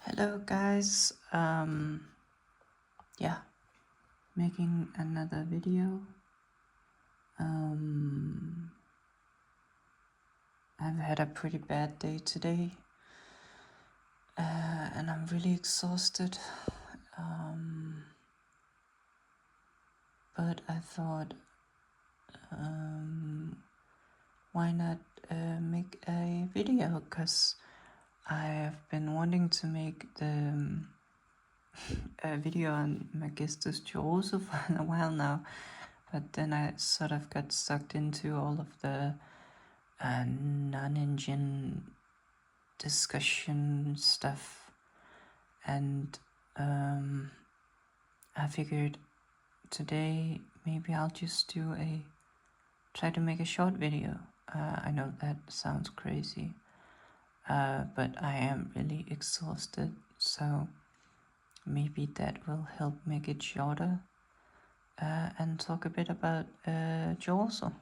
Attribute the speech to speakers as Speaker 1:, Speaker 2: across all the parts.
Speaker 1: Hello guys, yeah, making another video. I've had a pretty bad day today, and I'm really exhausted. But I thought, why not make a video? Because I have been wanting to make a video on Magistus Chorozo for a while now, but then I sort of got sucked into all of the non-engine discussion stuff, and I figured today maybe I'll just try to make a short video. I know that sounds crazy, but I am really exhausted, so maybe that will help make it shorter, and talk a bit about Chorozo.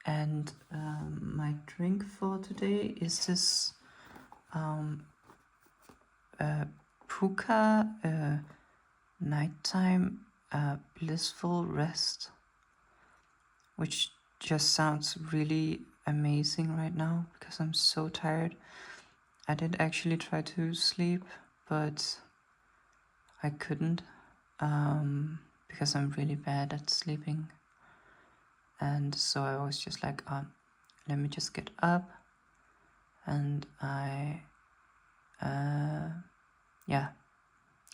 Speaker 1: And my drink for today is this Puka nighttime blissful rest, which just sounds really amazing right now because I'm so tired. I did actually try to sleep, but I couldn't because I'm really bad at sleeping. And so I was just like, let me just get up, and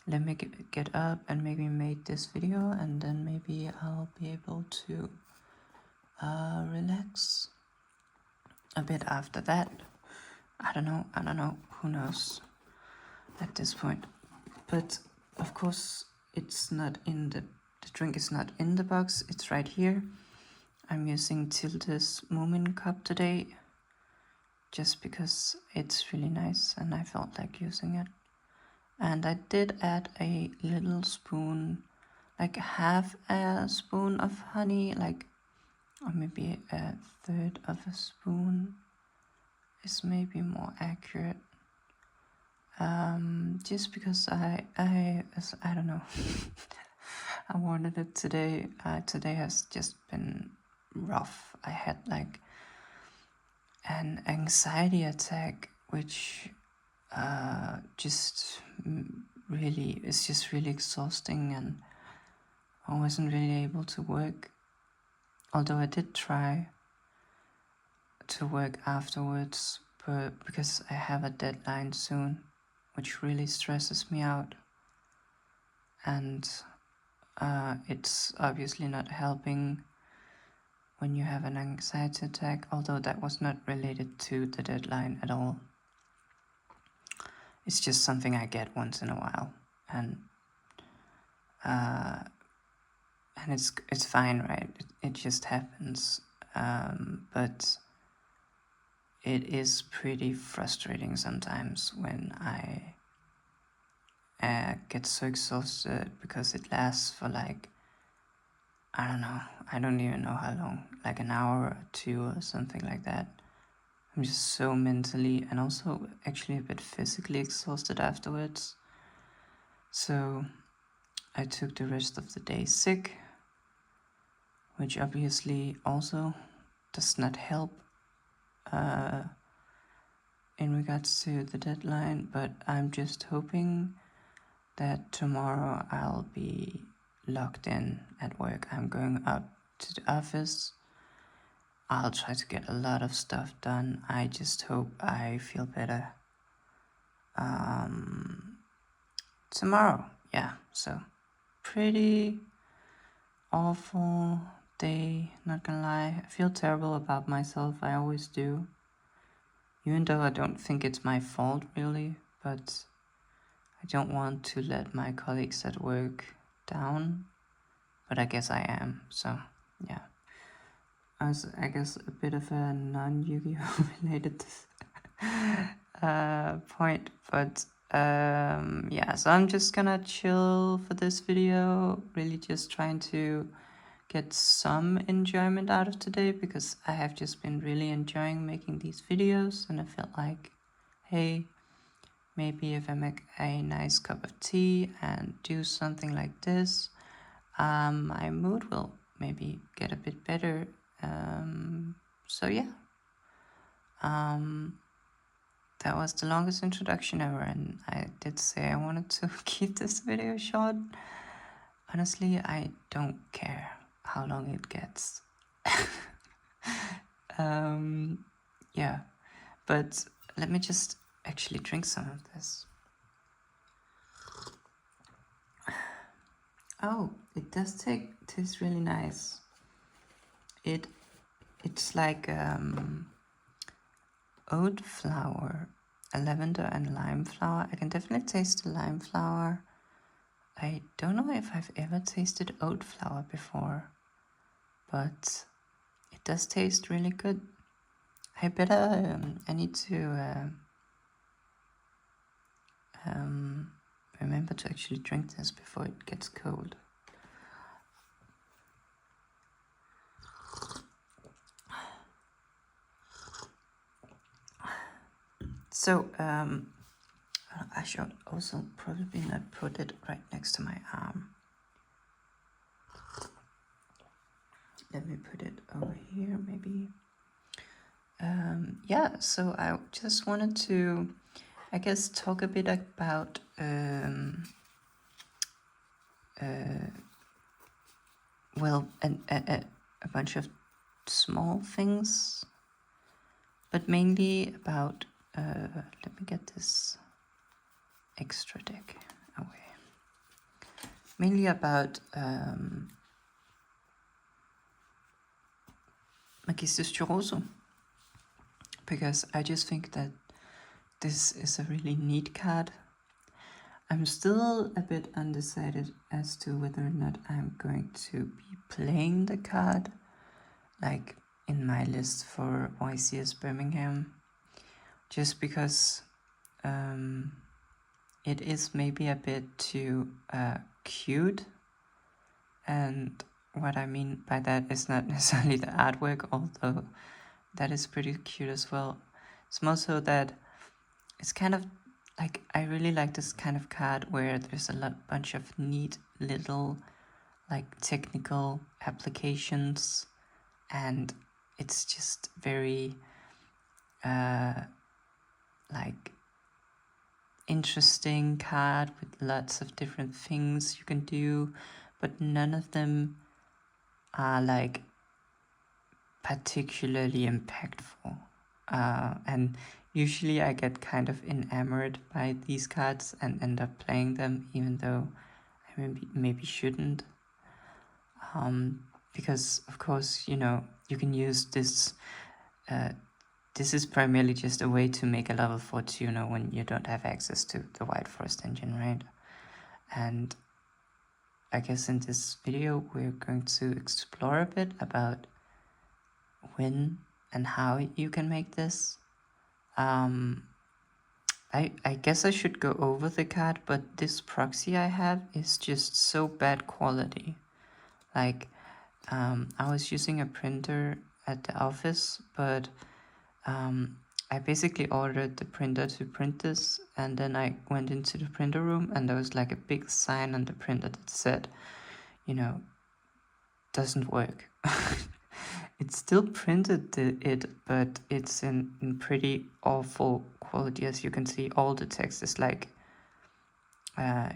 Speaker 1: let me get up and maybe make this video, and then maybe I'll be able to relax a bit after that. I don't know, who knows at this point. But of course it's not in the drink is not in the box, it's right here. I'm using Tilda's Moomin cup today just because it's really nice and I felt like using it. And I did add a little spoon, like half a spoon of honey, or maybe a third of a spoon is maybe more accurate. Just because I don't know. I wanted it today. Today has just been rough. I had like an anxiety attack, which just really exhausting, and I wasn't really able to work, although I did try to work afterwards, but because I have a deadline soon, which really stresses me out, and it's obviously not helping when you have an anxiety attack, although that was not related to the deadline at all. It's just something I get once in a while, and it's fine, right? It just happens, but it is pretty frustrating sometimes when I get so exhausted because it lasts for like, I don't know, I don't even know how long, like an hour or two or something like that. I'm just so mentally and also actually a bit physically exhausted afterwards. So I took the rest of the day sick, which obviously also does not help in regards to the deadline, but I'm just hoping that tomorrow I'll be locked in at work. I'm going up to the office. I'll try to get a lot of stuff done. I just hope I feel better tomorrow. Yeah, so pretty awful day, not gonna lie. I feel terrible about myself, I always do. Even though I don't think it's my fault really, but I don't want to let my colleagues at work down, but I guess I am, so yeah. As I guess a bit of a non-Yu-Gi-Oh related point, but yeah, so I'm just gonna chill for this video, really just trying to get some enjoyment out of today, because I have just been really enjoying making these videos, and I felt like, hey, maybe if I make a nice cup of tea and do something like this, my mood will maybe get a bit better. So yeah, that was the longest introduction ever, and I did say I wanted to keep this video short. Honestly, I don't care how long it gets. Yeah, but let me just actually drink some of this. Oh, it does taste really nice. It's like oat flour, a lavender and lime flour. I can definitely taste the lime flour. I don't know if I've ever tasted oat flour before, but it does taste really good. I need to remember to actually drink this before it gets cold. So, I should also probably not put it right next to my arm. Let me put it over here, maybe. Yeah, so I just wanted to, I guess, talk a bit about well, a bunch of small things, but mainly about, let me get this extra deck away. Mainly about Magistus Chorozo, because I just think that this is a really neat card. I'm still a bit undecided as to whether or not I'm going to be playing the card, like in my list for YCS Birmingham, just because it is maybe a bit too cute. And what I mean by that is not necessarily the artwork, although that is pretty cute as well. It's more so that it's kind of like, I really like this kind of card where there's a bunch of neat little like technical applications, and it's just very like interesting card with lots of different things you can do, but none of them are like particularly impactful. And usually I get kind of enamored by these cards and end up playing them, even though I maybe shouldn't. Because of course, you know, you can use this. This is primarily just a way to make a level 4 tuner when you don't have access to the White Forest engine, right? And I guess in this video we're going to explore a bit about when and how you can make this. I guess I should go over the card, but this proxy I have is just so bad quality. Like, I was using a printer at the office, but I basically ordered the printer to print this, and then I went into the printer room and there was like a big sign on the printer that said, you know, doesn't work. It still printed it, but it's in pretty awful quality. As you can see, all the text is like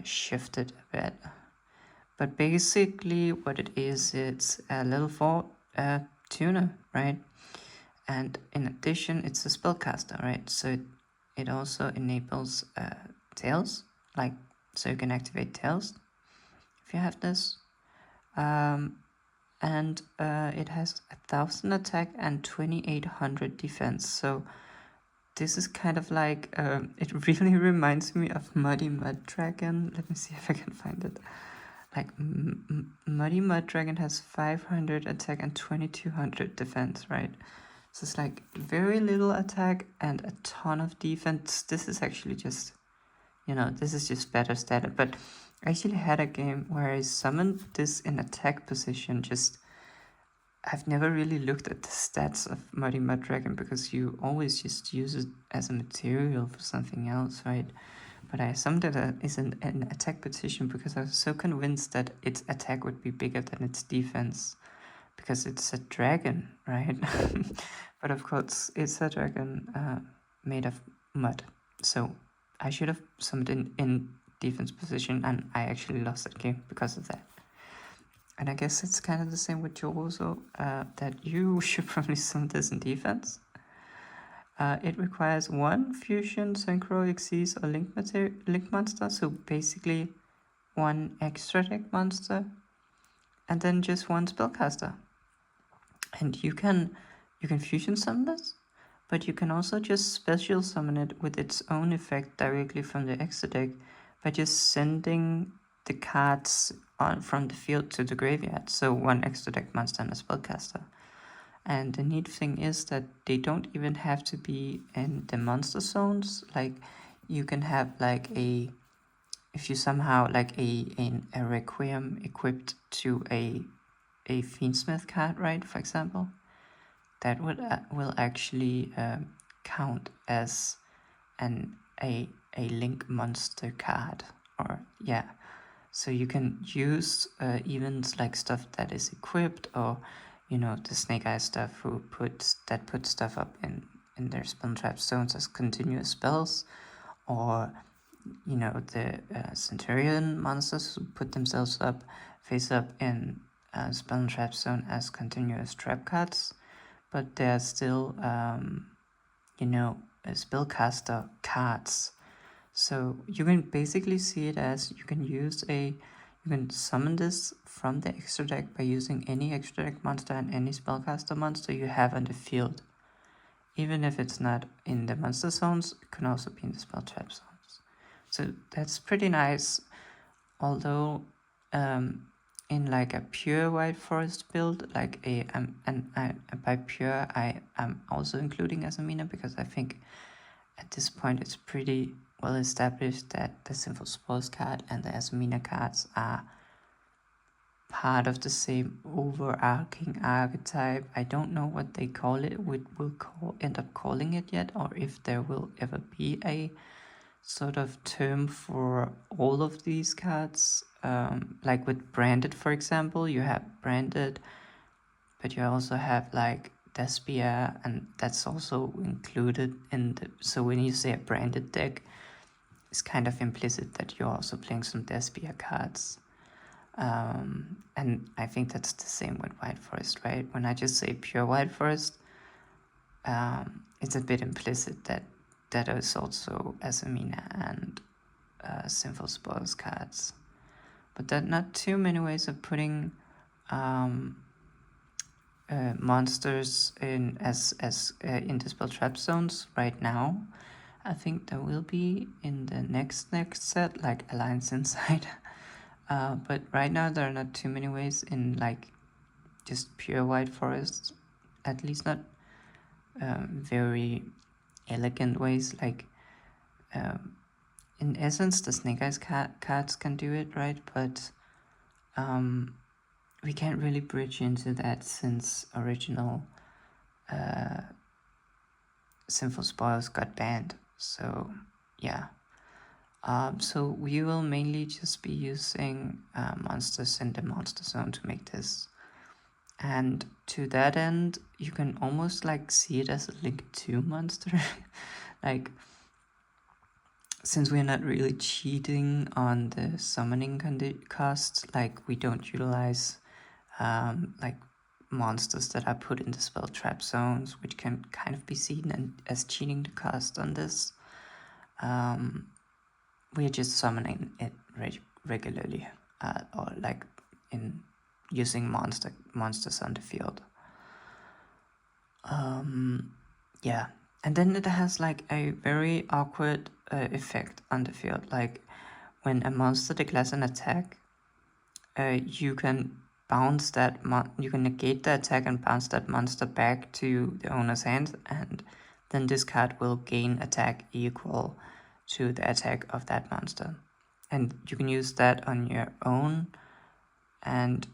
Speaker 1: shifted a bit. But basically what it is, it's a level 4 tuner, right? And in addition, it's a spellcaster, right? So it also enables tails, like, so you can activate tails if you have this. And it has 1000 attack and 2800 defense. So this is kind of like, it really reminds me of Muddy Mud Dragon. Let me see if I can find it. Like, Muddy Mud Dragon has 500 attack and 2200 defense, right? So it's like very little attack and a ton of defense. This is actually just, you know, this is just better stated. But I actually had a game where I summoned this in attack position just I've never really looked at the stats of Muddy Mud Dragon because you always just use it as a material for something else, right? But I assumed that it is an attack position because I was so convinced that its attack would be bigger than its defense because it's a dragon, right? But of course, it's a dragon made of mud. So I should have summoned in defense position, and I actually lost that game because of that. And I guess it's kind of the same with Chorozo, that you should probably summon this in defense. It requires 1 fusion, synchro, exceeds, or link monster, so basically 1 extra deck monster, and then just 1 spellcaster. And you can fusion summon this, but you can also just special summon it with its own effect directly from the extra deck by just sending the cards from the field to the graveyard. So 1 extra deck monster and a spellcaster. And the neat thing is that they don't even have to be in the monster zones. Like, you can have like if you somehow like a Requiem equipped to a Fiendsmith card, right, for example, that will actually count as a link monster card. Or yeah, so you can use even like stuff that is equipped, or the Snake Eye stuff who puts stuff up in their spell trap zones as continuous spells, or the Centurion monsters who put themselves up face up in spell trap zone as continuous trap cards, but they're still spellcaster cards. So you can basically see it as you can summon this from the extra deck by using any extra deck monster and any spellcaster monster you have on the field. Even if it's not in the monster zones, it can also be in the spell trap zones. So that's pretty nice. Although in like a pure White Forest build, like by pure I am also including Asamina, because I think at this point it's pretty well established that the Sinful Spores card and the Asamina cards are part of the same overarching archetype. I don't know what they call it, end up calling it yet, or if there will ever be a sort of term for all of these cards. Like with Branded, for example, you have Branded, but you also have like Despia, and that's also included in the. So when you say a Branded deck, it's kind of implicit that you're also playing some Despia cards. And I think that's the same with White Forest, right? When I just say pure White Forest, it's a bit implicit that is also Asamina and Sinful Spores cards. But there are not too many ways of putting monsters in as in the spell trap zones right now. I think there will be in the next set, like Alliance Inside. But right now there are not too many ways in like just pure White Forest, at least not very elegant ways. Like in essence the Snake Eyes cards can do it, right? But we can't really bridge into that since original Sinful Spoils got banned. So yeah. So we will mainly just be using monsters in the monster zone to make this. And to that end, you can almost like see it as a Link 2 monster. Like, since we're not really cheating on the summoning costs, like we don't utilize like monsters that are put in the spell trap zones, which can kind of be seen as cheating the cost on this. We're just summoning it regularly, or like in using monsters on the field. Yeah, and then it has like a very awkward effect on the field. Like when a monster declares an attack, you can bounce that you can negate the attack and bounce that monster back to the owner's hand, and then this card will gain attack equal to the attack of that monster. And you can use that on your own, and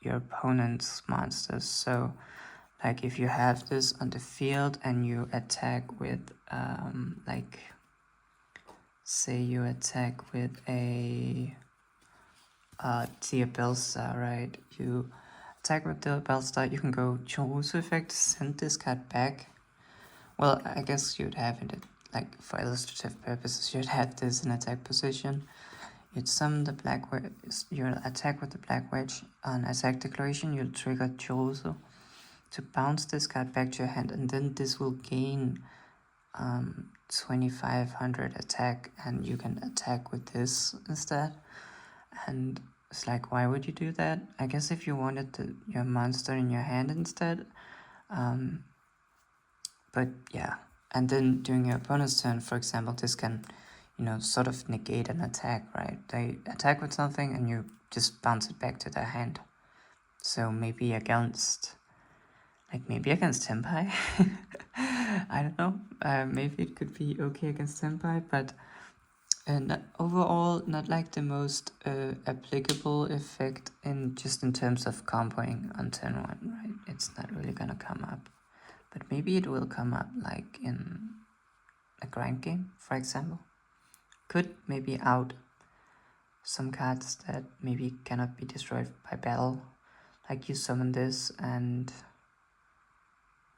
Speaker 1: your opponent's monsters. So like if you have this on the field and you attack with like say you attack with a Diabellstar, right? You attack with Diabellstar, you can go Chorozo effect, send this card back. Well, I guess you'd have it, like for illustrative purposes, you'd have this in attack position. You'd summon the Black Wedge, you'll attack with the Black Wedge. On attack declaration, you'll trigger Chorozo to bounce this card back to your hand, and then this will gain 2500 attack, and you can attack with this instead. And it's like, why would you do that? I guess if you wanted your monster in your hand instead. But yeah, and then during your opponent's turn, for example, this can, you know, sort of negate an attack, right? They attack with something and you just bounce it back to their hand. So maybe against Senpai. I don't know. Maybe it could be okay against Senpai, but overall, not like the most applicable effect in terms of comboing on turn 1, right? It's not really gonna come up. But maybe it will come up like in a grind game, for example. Could maybe out some cards that maybe cannot be destroyed by battle. Like you summon this and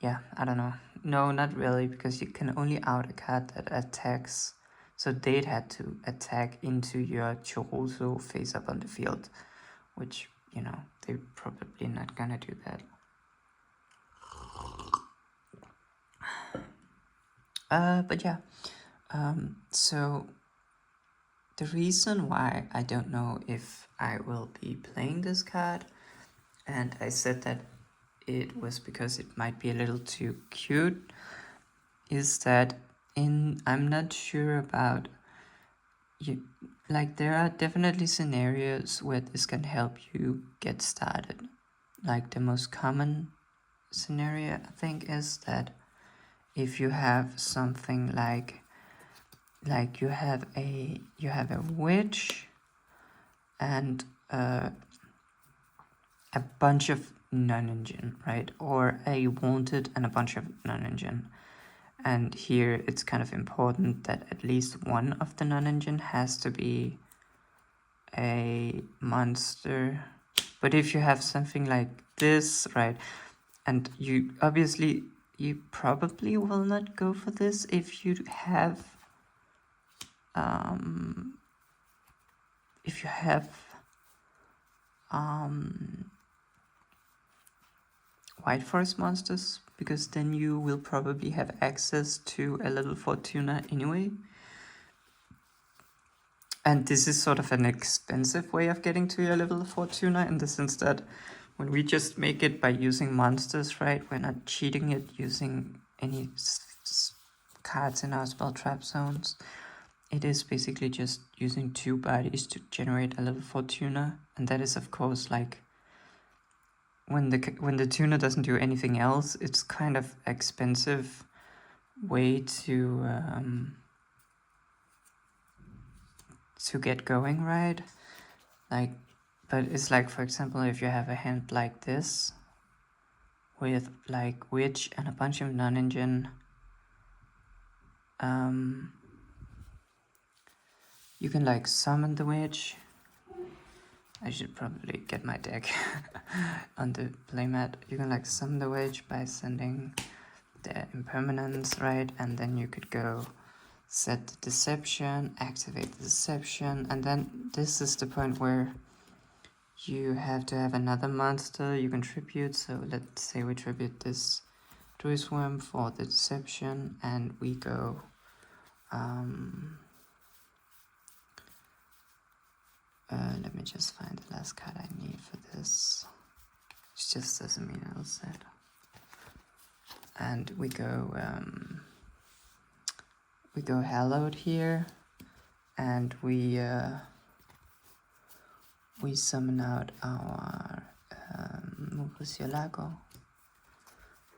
Speaker 1: yeah, I don't know. No, not really, because you can only out a card that attacks. So they'd had to attack into your Chorozo face up on the field, which, you know, they're probably not gonna do that. But yeah, so the reason why I don't know if I will be playing this card, and I said that it was because it might be a little too cute, is that I'm not sure about you. Like there are definitely scenarios where this can help you get started. Like the most common scenario I think is that if you have something like you have a witch and a bunch of non-engine, right? Or a wanted and a bunch of non-engine. And here it's kind of important that at least one of the non-engine has to be a monster. But if you have something like this, right, and you obviously, you probably will not go for this if you have White Forest monsters, because then you will probably have access to a level 4 tuner anyway. And this is sort of an expensive way of getting to your level 4 tuner, in the sense that when we just make it by using monsters, right, we're not cheating it using any cards in our spell trap zones. It is basically just using 2 bodies to generate a level 4 tuner, and that is of course like when the tuner doesn't do anything else, it's kind of expensive way to get going, right? Like, but it's like, for example, if you have a hand like this with like witch and a bunch of non-engine, you can like summon the witch. I should probably get my deck on the playmat. You can like summon the witch by sending the impermanence, right? And then you could go set the deception, activate the deception, and then this is the point where you have to have another monster you can tribute. So let's say we tribute this Druidworm for the deception, and we go let me just find the last card I need for this. It's just Sesame Nail set. And we go Hallowed here, and we summon out our Murcielago,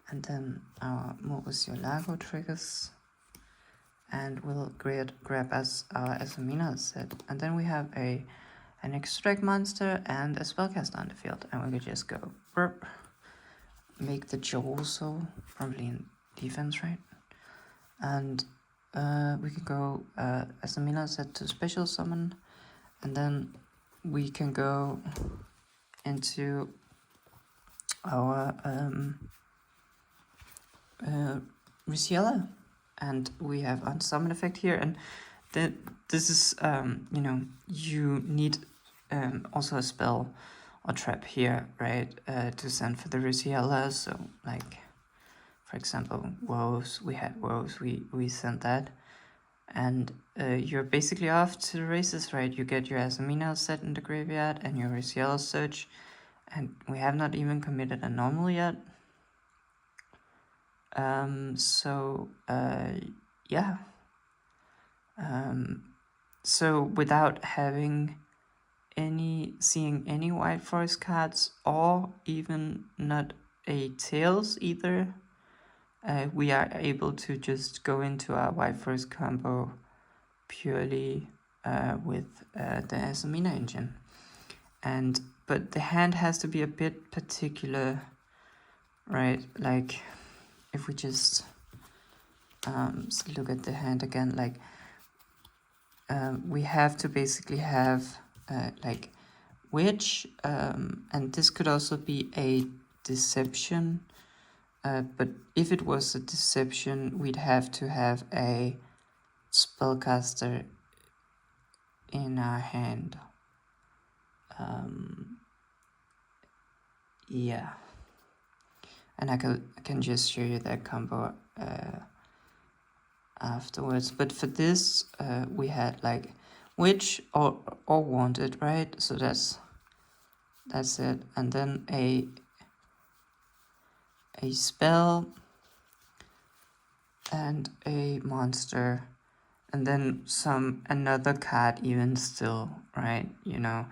Speaker 1: and then our Murcielago triggers, and we'll grab us our Esamina set, and then we have a an extract monster, and a spellcaster on the field. And we could just go burp, make the Chorozo, probably in defense, right? And we can go, as Amina said, to special summon, and then we can go into our Risiella, and we have unsummon effect here, and this is you know, you need also a spell or trap here, right, to send for the Risiella. So like, for example, woes, we had woes, we sent that, and you're basically off to the races, right? You get your Asamina set in the graveyard and your Risiella search, and we have not even committed a normal yet. Yeah. So without having seeing any White Forest cards, or even not a Tails either, we are able to just go into our White Forest combo purely with the Asamina engine. But the hand has to be a bit particular, right? Like, if we just look at the hand again, like, we have to basically have like witch, and this could also be a deception, but if it was a deception, we'd have to have a spellcaster in our hand. Yeah, and I can just show you that combo afterwards. But for this, we had like witch or wanted, right? So that's it, and then a spell and a monster, and then another card even still, right? You know,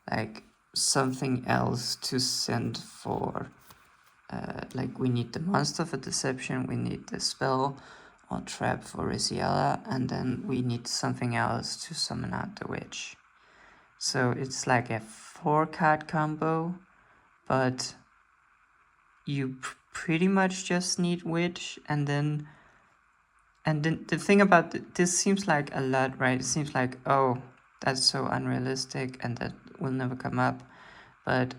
Speaker 1: like something else to send for, like we need the monster for deception, we need the spell or trap for Risiella, and then we need something else to summon out the witch. So it's like a 4-card combo, but you pretty much just need witch, and then the thing about this seems like a lot, right? It seems like, oh, that's so unrealistic and that will never come up. But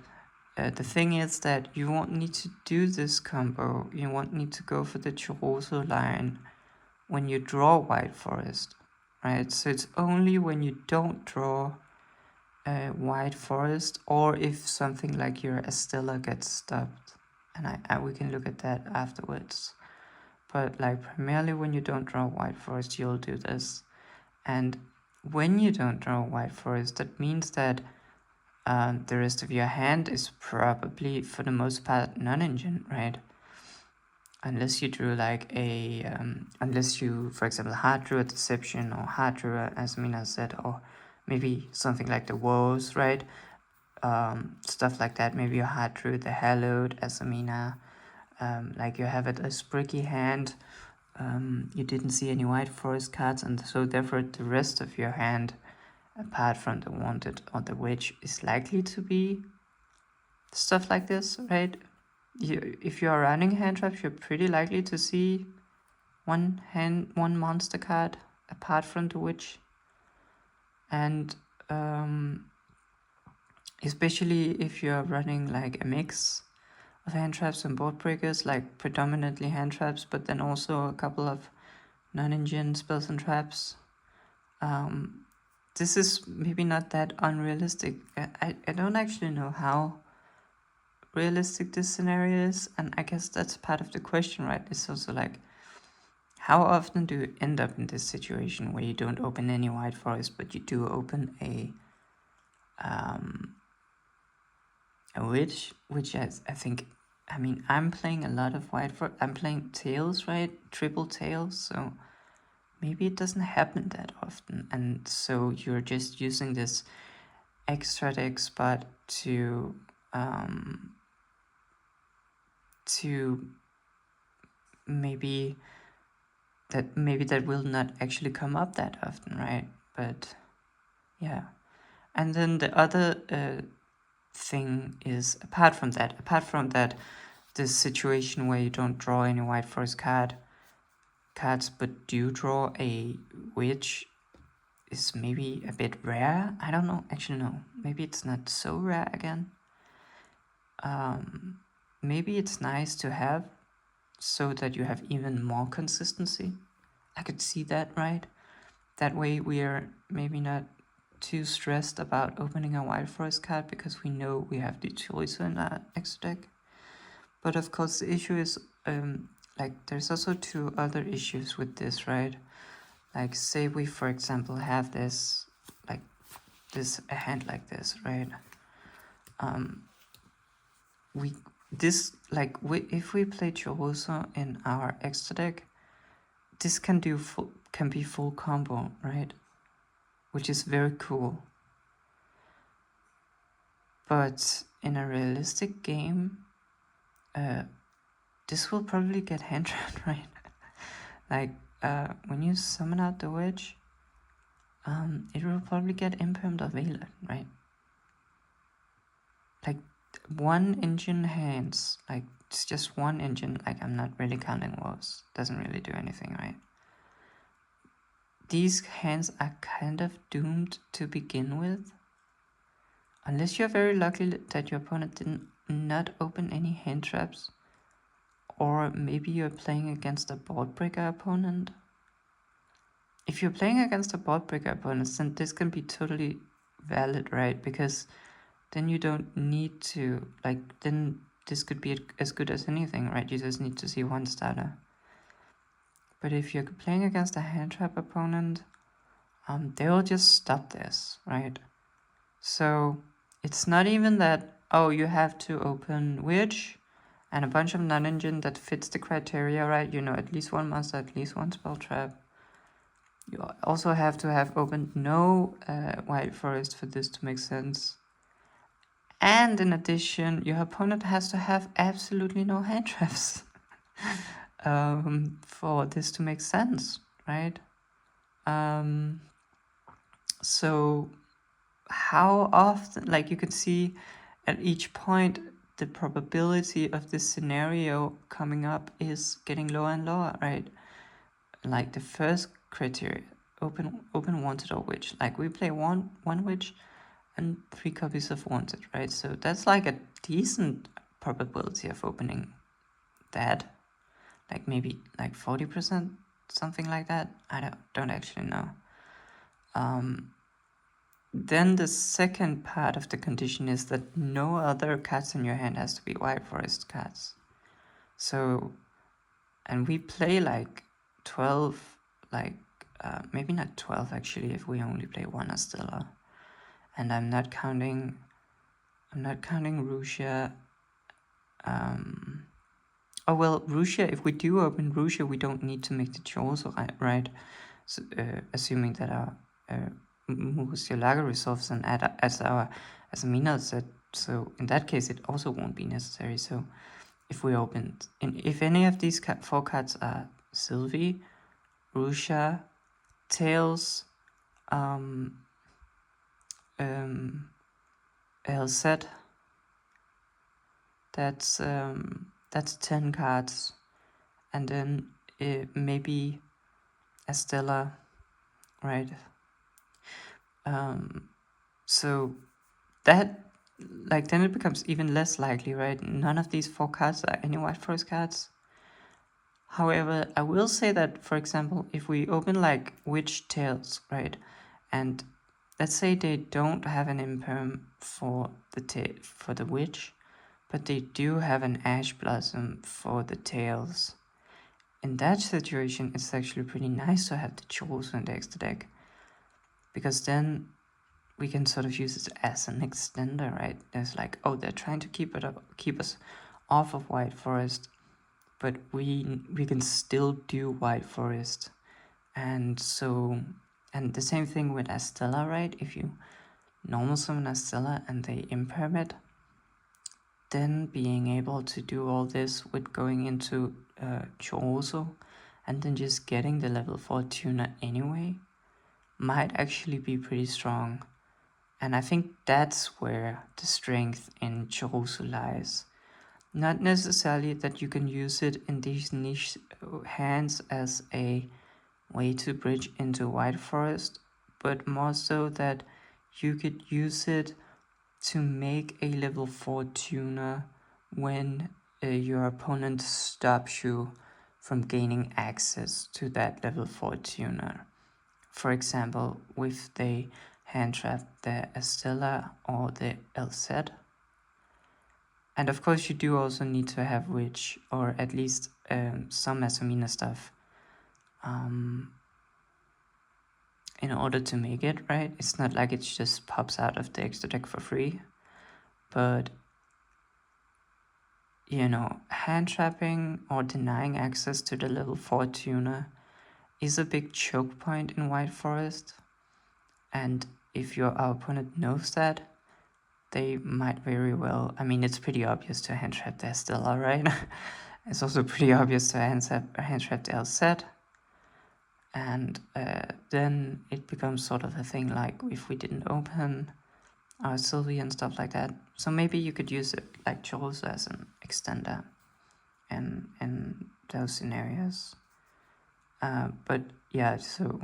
Speaker 1: the thing is that you won't need to do this combo. You won't need to go for the Chorozo line when you draw White Forest, right? So it's only when you don't draw White Forest, or if something like your Estella gets stopped. And we can look at that afterwards. But like primarily when you don't draw White Forest, you'll do this. And when you don't draw White Forest, that means that the rest of your hand is probably, for the most part, non-engine, right? Unless you drew like unless you, for example, hard drew a Deception, or hard drew a, as Mina said, or maybe something like the Woes, right? Stuff like that. Maybe you hard drew the Hallowed as Amina, like you have a Spriggy hand, you didn't see any White Forest cards, and so therefore the rest of your hand, apart from the Wanted or the Witch, is likely to be stuff like this, right? If you are running hand traps, you're pretty likely to see one monster card apart from the Witch, and especially if you're running like a mix of hand traps and board breakers, like predominantly hand traps, but then also a couple of non-engine spells and traps. This is maybe not that unrealistic. I don't actually know how realistic this scenario is, and I guess that's part of the question, right? It's also like, how often do you end up in this situation where you don't open any White Forest, but you do open a witch, which I think, I mean, I'm playing a lot of White Forest. I'm playing Tails, right? Triple Tails, so maybe it doesn't happen that often, and so you're just using this extra deck spot to maybe that will not actually come up that often, right? But yeah, And then the other thing is, apart from that, this situation where you don't draw any white forest cards, but do draw a witch is maybe a bit rare. I don't know. Actually, no. Maybe it's not so rare again. Maybe it's nice to have so that you have even more consistency. I could see that, right? That way we are maybe not too stressed about opening a Wild Forest card because we know we have the Chorizo in our next deck. But of course the issue is, like, there's also two other issues with this, right? Like, say we, for example, have this, like, a hand like this, right? If we play Chorozo in our extra deck, this can be full combo, right? Which is very cool. But in a realistic game, this will probably get hand trapped, right? Like, when you summon out the witch, it will probably get impermed or veiler, right? Like, one engine hands, like, it's just one engine, like, I'm not really counting wolves, doesn't really do anything, right? These hands are kind of doomed to begin with, unless you're very lucky that your opponent did not open any hand traps, or maybe you're playing against a board breaker opponent. If you're playing against a board breaker opponent, then this can be totally valid, right? Because then you don't need to, like, then this could be as good as anything, right? You just need to see one starter. But if you're playing against a hand trap opponent, they will just stop this, right? So it's not even that, oh, you have to open Witch and a bunch of non-engine that fits the criteria, right? You know, at least one monster, at least one spell trap. You also have to have opened no Wild Forest for this to make sense. And in addition, your opponent has to have absolutely no hand traps for this to make sense, right? So how often, like, you can see at each point, the probability of this scenario coming up is getting lower and lower, right? Like the first criteria, open wanted or witch. Like, we play one witch and 3 copies of wanted, right? So that's like a decent probability of opening that, like maybe like 40%, something like that. I don't actually know. Then the second part of the condition is that no other cards in your hand has to be Wild Forest cards. So, and we play like 12, like maybe not 12 actually, if we only play one Astilla. And I'm not counting Rusia. Oh well, Rusia, if we do open Rusia, we don't need to make the Chorozo, right? So, assuming that our Murcielago resolves and as a mina set, so in that case it also won't be necessary. So if we open, if any of these 4 cards are Sylvie, Rusia, Tails, Elset, that's 10 cards, and then maybe Estella, right? So that, like, then it becomes even less likely, right? None of these 4 cards are any White Forest cards. However, I will say that, for example, if we open like Witch Tails, right, and let's say they don't have an imperm for the Witch, but they do have an Ash Blossom for the Tails. In that situation, it's actually pretty nice to have the Chorozo in the extra deck, because then we can sort of use it as an extender, right? There's like, oh, they're trying to keep us off of White Forest, but we can still do White Forest. And so, and the same thing with Astella, right? If you normal summon Astella and they imperm it, then being able to do all this with going into Chorozo and then just getting the level 4 tuner anyway might actually be pretty strong. And I think that's where the strength in Chorozo lies. Not necessarily that you can use it in these niche hands as a way to bridge into White Forest, but more so that you could use it to make a level 4 tuner when your opponent stops you from gaining access to that level 4 tuner. For example, with the hand trap, the Estella or the LZ. And of course you do also need to have Witch, or at least some Asamina stuff, in order to make it, right? It's not like it just pops out of the extra deck for free. But, you know, hand trapping or denying access to the level 4 tuner is a big choke point in White Forest. And if your opponent knows that, they might very well... I mean, it's pretty obvious to hand trap the Estella, right? It's also pretty obvious to hand trap the LZ. And then it becomes sort of a thing like if we didn't open our Sylvie and stuff like that. So maybe you could use it like Chorozo as an extender in those scenarios. But yeah, so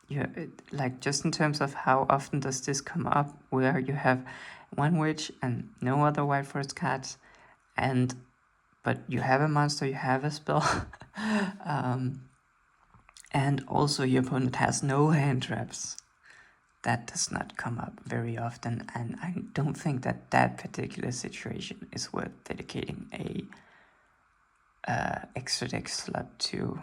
Speaker 1: yeah, like just in terms of how often does this come up, where you have one witch and no other White Forest cards, but you have a monster, you have a spell, and also your opponent has no hand traps. That does not come up very often, and I don't think that that particular situation is worth dedicating a extra deck slot to,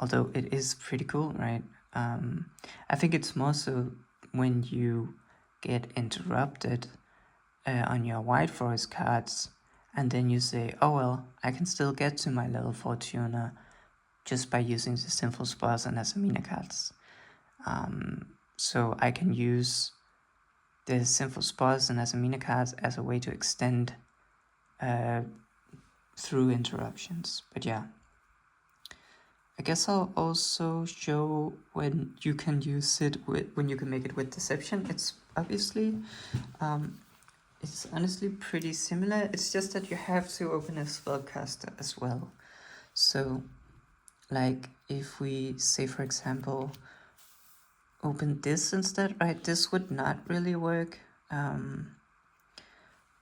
Speaker 1: although it is pretty cool, right? I think it's more so when you get interrupted on your White Forest cards, and then you say, oh well, I can still get to my level 4 tuner just by using the Sinful Spells and Asamina cards. So I can use the Sinful Spells and Asamina cards as a way to extend through interruptions. But yeah, I guess I'll also show when you can use it when you can make it with Deception. It's obviously, it's honestly pretty similar. It's just that you have to open a spellcaster as well. So, like if we say, for example, open this instead, right? This would not really work.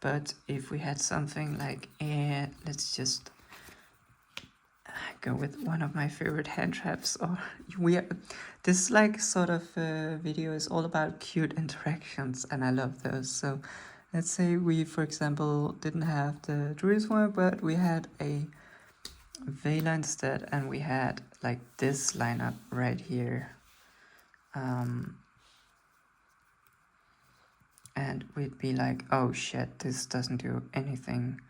Speaker 1: But if we had something like, let's just go with one of my favorite hand traps. Or this like sort of video is all about cute interactions, and I love those. So let's say we, for example, didn't have the Druid's but we had a Vela instead, and we had like this lineup right here. And we'd be like, oh shit, this doesn't do anything.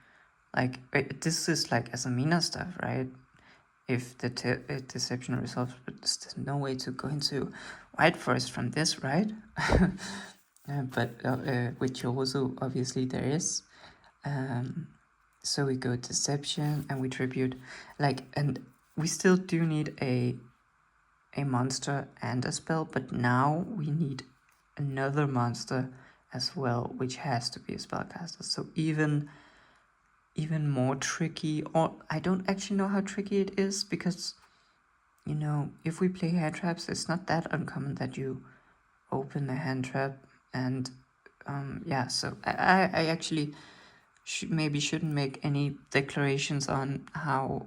Speaker 1: Like, this is like Asamina stuff, right? If the Deception resolves, but there's no way to go into White Forest from this, right? But with Chorozo, obviously there is. So we go Deception and we tribute, like, and we still do need a monster and a spell, but now we need another monster as well, which has to be a spellcaster. So even more tricky, or I don't actually know how tricky it is, because, you know, if we play hand traps, it's not that uncommon that you open a hand trap, and yeah, so I actually shouldn't make any declarations on how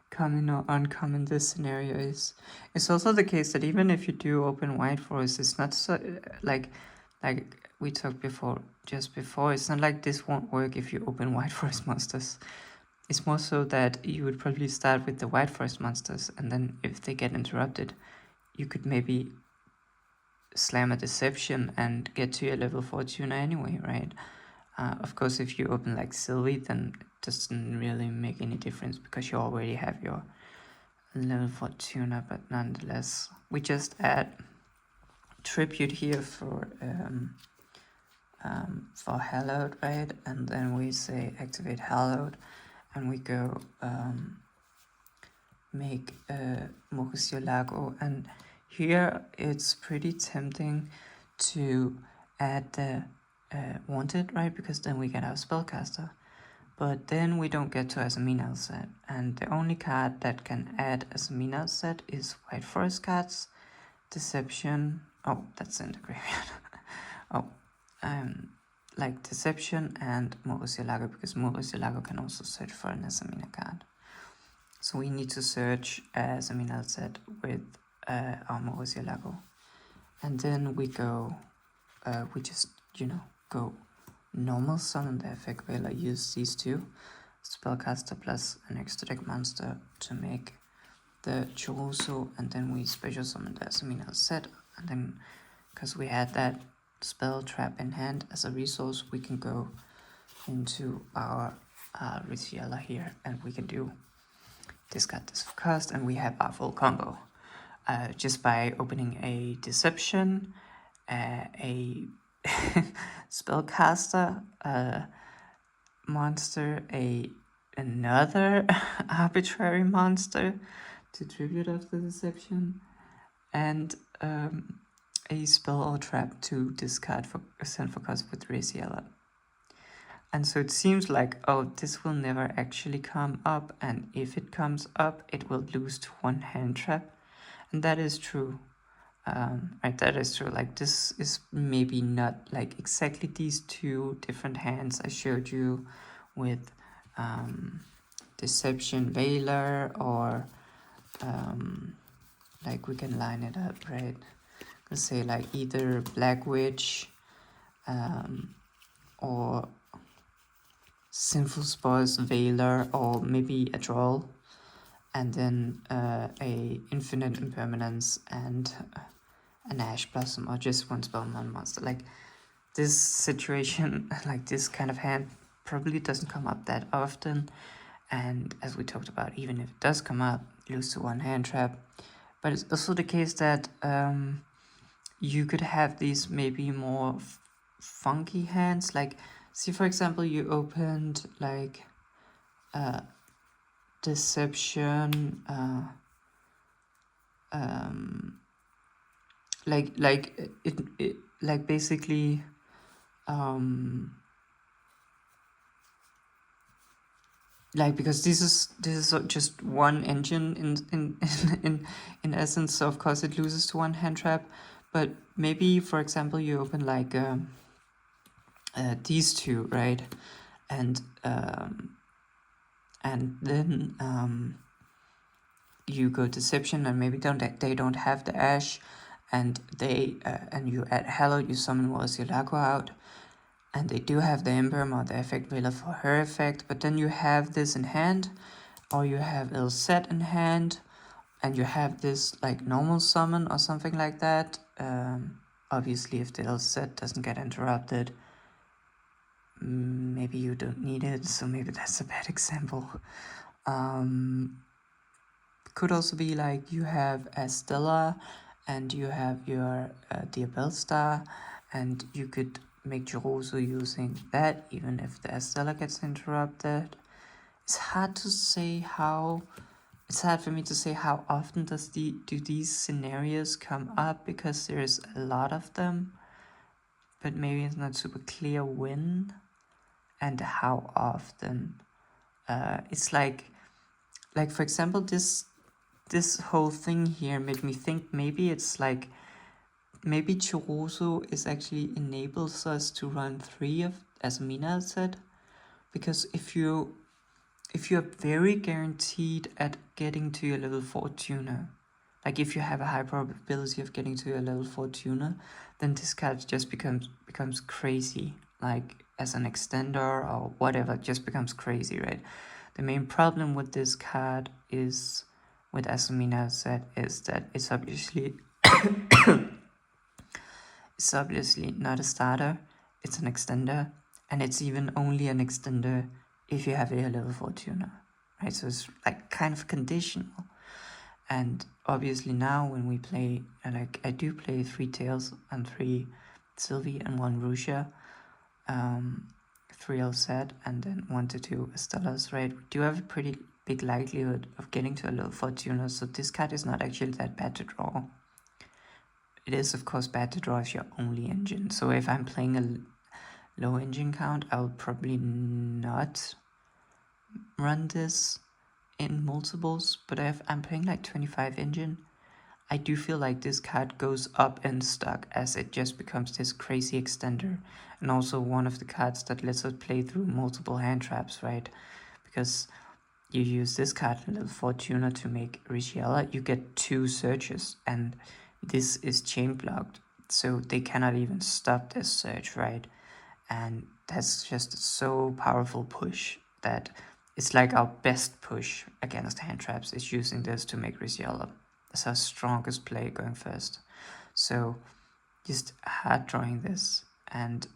Speaker 1: common or uncommon this scenario is. It's also the case that even if you do open White Forest, it's not so like we talked before, it's not like this won't work if you open White Forest monsters. It's more so that you would probably start with the White Forest monsters, and then if they get interrupted, you could maybe slam a Deception and get to your level 4 tuner anyway, right? Of course, if you open like Sylvie, then it doesn't really make any difference because you already have your level 4 tuner, but nonetheless, we just add tribute here for Hallowed, right? And then we say activate Hallowed, and we go make Magistus Chorozo, and here it's pretty tempting to add the wanted, right? Because then we get our spellcaster. But then we don't get to Asamina's set, and the only card that can add Asamina's set is White Forest cards, Deception. Oh, that's in the graveyard. Oh, like Deception and Murcielago, because Murcielago can also search for an Asamina card. So we need to search Asamina's set with our Murcielago, and then we go. We just go normal summon the effect Veiler, use these two, spellcaster plus an extra deck monster to make the Chorozo, and then we special summon the Asamina set, and then because we had that spell trap in hand as a resource, we can go into our Riciela here, and we can do discard this for cost, and we have our full combo. Just by opening a Deception, a spellcaster, monster, another arbitrary monster to tribute after Deception, and a spell or trap to discard for send for cost with Raziella. And so it seems like, oh, this will never actually come up, and if it comes up, it will lose to one hand trap, and that is true. Right, that is true. Like, this is maybe not like exactly these two different hands I showed you with Deception Veiler, or like we can line it up, right? Let's say like either Black Witch or Sinful Spoils Veiler, or maybe a Droll, and then a Infinite Impermanence and an Ash Blossom, or just one spell, one monster. Like, this situation, like this kind of hand, probably doesn't come up that often. And as we talked about, even if it does come up, lose to one hand trap. But it's also the case that you could have these maybe more funky hands. Like, see, for example, you opened like Deception, like basically like, because this is just one engine in essence, so of course it loses to one hand trap. But maybe, for example, you open like these two, right, and then you go Deception, and maybe they don't have the Ash, and and you add Hallow, you summon Murcielago out, and they do have the Emblem or the effect Veiler for her effect, but then you have this in hand, or you have ill set in hand, and you have this like normal summon or something like that. Obviously, if the ill set doesn't get interrupted, maybe you don't need it, so maybe that's a bad example. Could also be like you have Estella, and you have your Diabell Star, and you could make Chorozo using that, even if the Estella gets interrupted. It's hard to say how. It's hard for me to say how often do these scenarios come up, because there's a lot of them, but maybe it's not super clear when and how often. It's like for example, this whole thing here made me think maybe it's like, maybe Chorozo is actually enables us to run 3 of, as Mina said, because if you're very guaranteed at getting to your level 4 tuner, like if you have a high probability of getting to your level 4 tuner, then this card just becomes crazy, like as an extender or whatever, it just becomes crazy, right? The main problem with this card is, with Asamina set, is that it's obviously it's obviously not a starter, it's an extender, and it's even only an extender if you have a level 4 tuner, right? So it's like kind of conditional. And obviously now when we play, like I do play 3 Tails and 3 Sylvie and 1 Rusha, 3 Elset, and then 1 to 2 Estellas, right? We do have a pretty big likelihood of getting to a level 4 tuner, so this card is not actually that bad to draw. it is of course bad to draw as your only engine. So if I'm playing a low engine count, I'll probably not run this in multiples. But if I'm playing like 25 engine, I do feel like this card goes up in stock as it just becomes this crazy extender, and also one of the cards that lets us play through multiple hand traps, right? Because you use this card in level 4 tuner to make Richiella, you get 2 searches, and this is chain blocked, so they cannot even stop this search, right? And that's just so powerful push that it's like our best push against hand traps is using this to make Richiella. That's our strongest play going first. So just hard drawing this and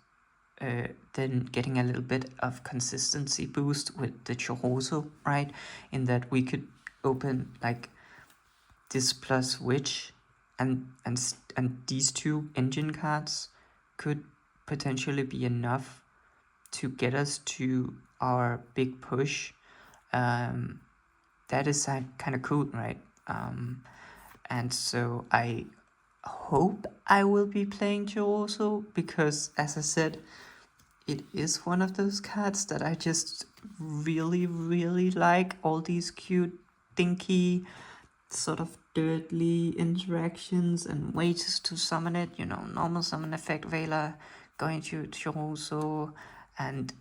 Speaker 1: then getting a little bit of consistency boost with the Chorozo, right? In that we could open like this plus witch, and these 2 engine cards could potentially be enough to get us to our big push. That is kind of cool, right? And so I hope I will be playing Chorozo, because as I said, it is one of those cards that I just really, really like. All these cute, dinky, sort of dirtly interactions and ways to summon it. You know, normal summon effect Vela, going to Chorozo, and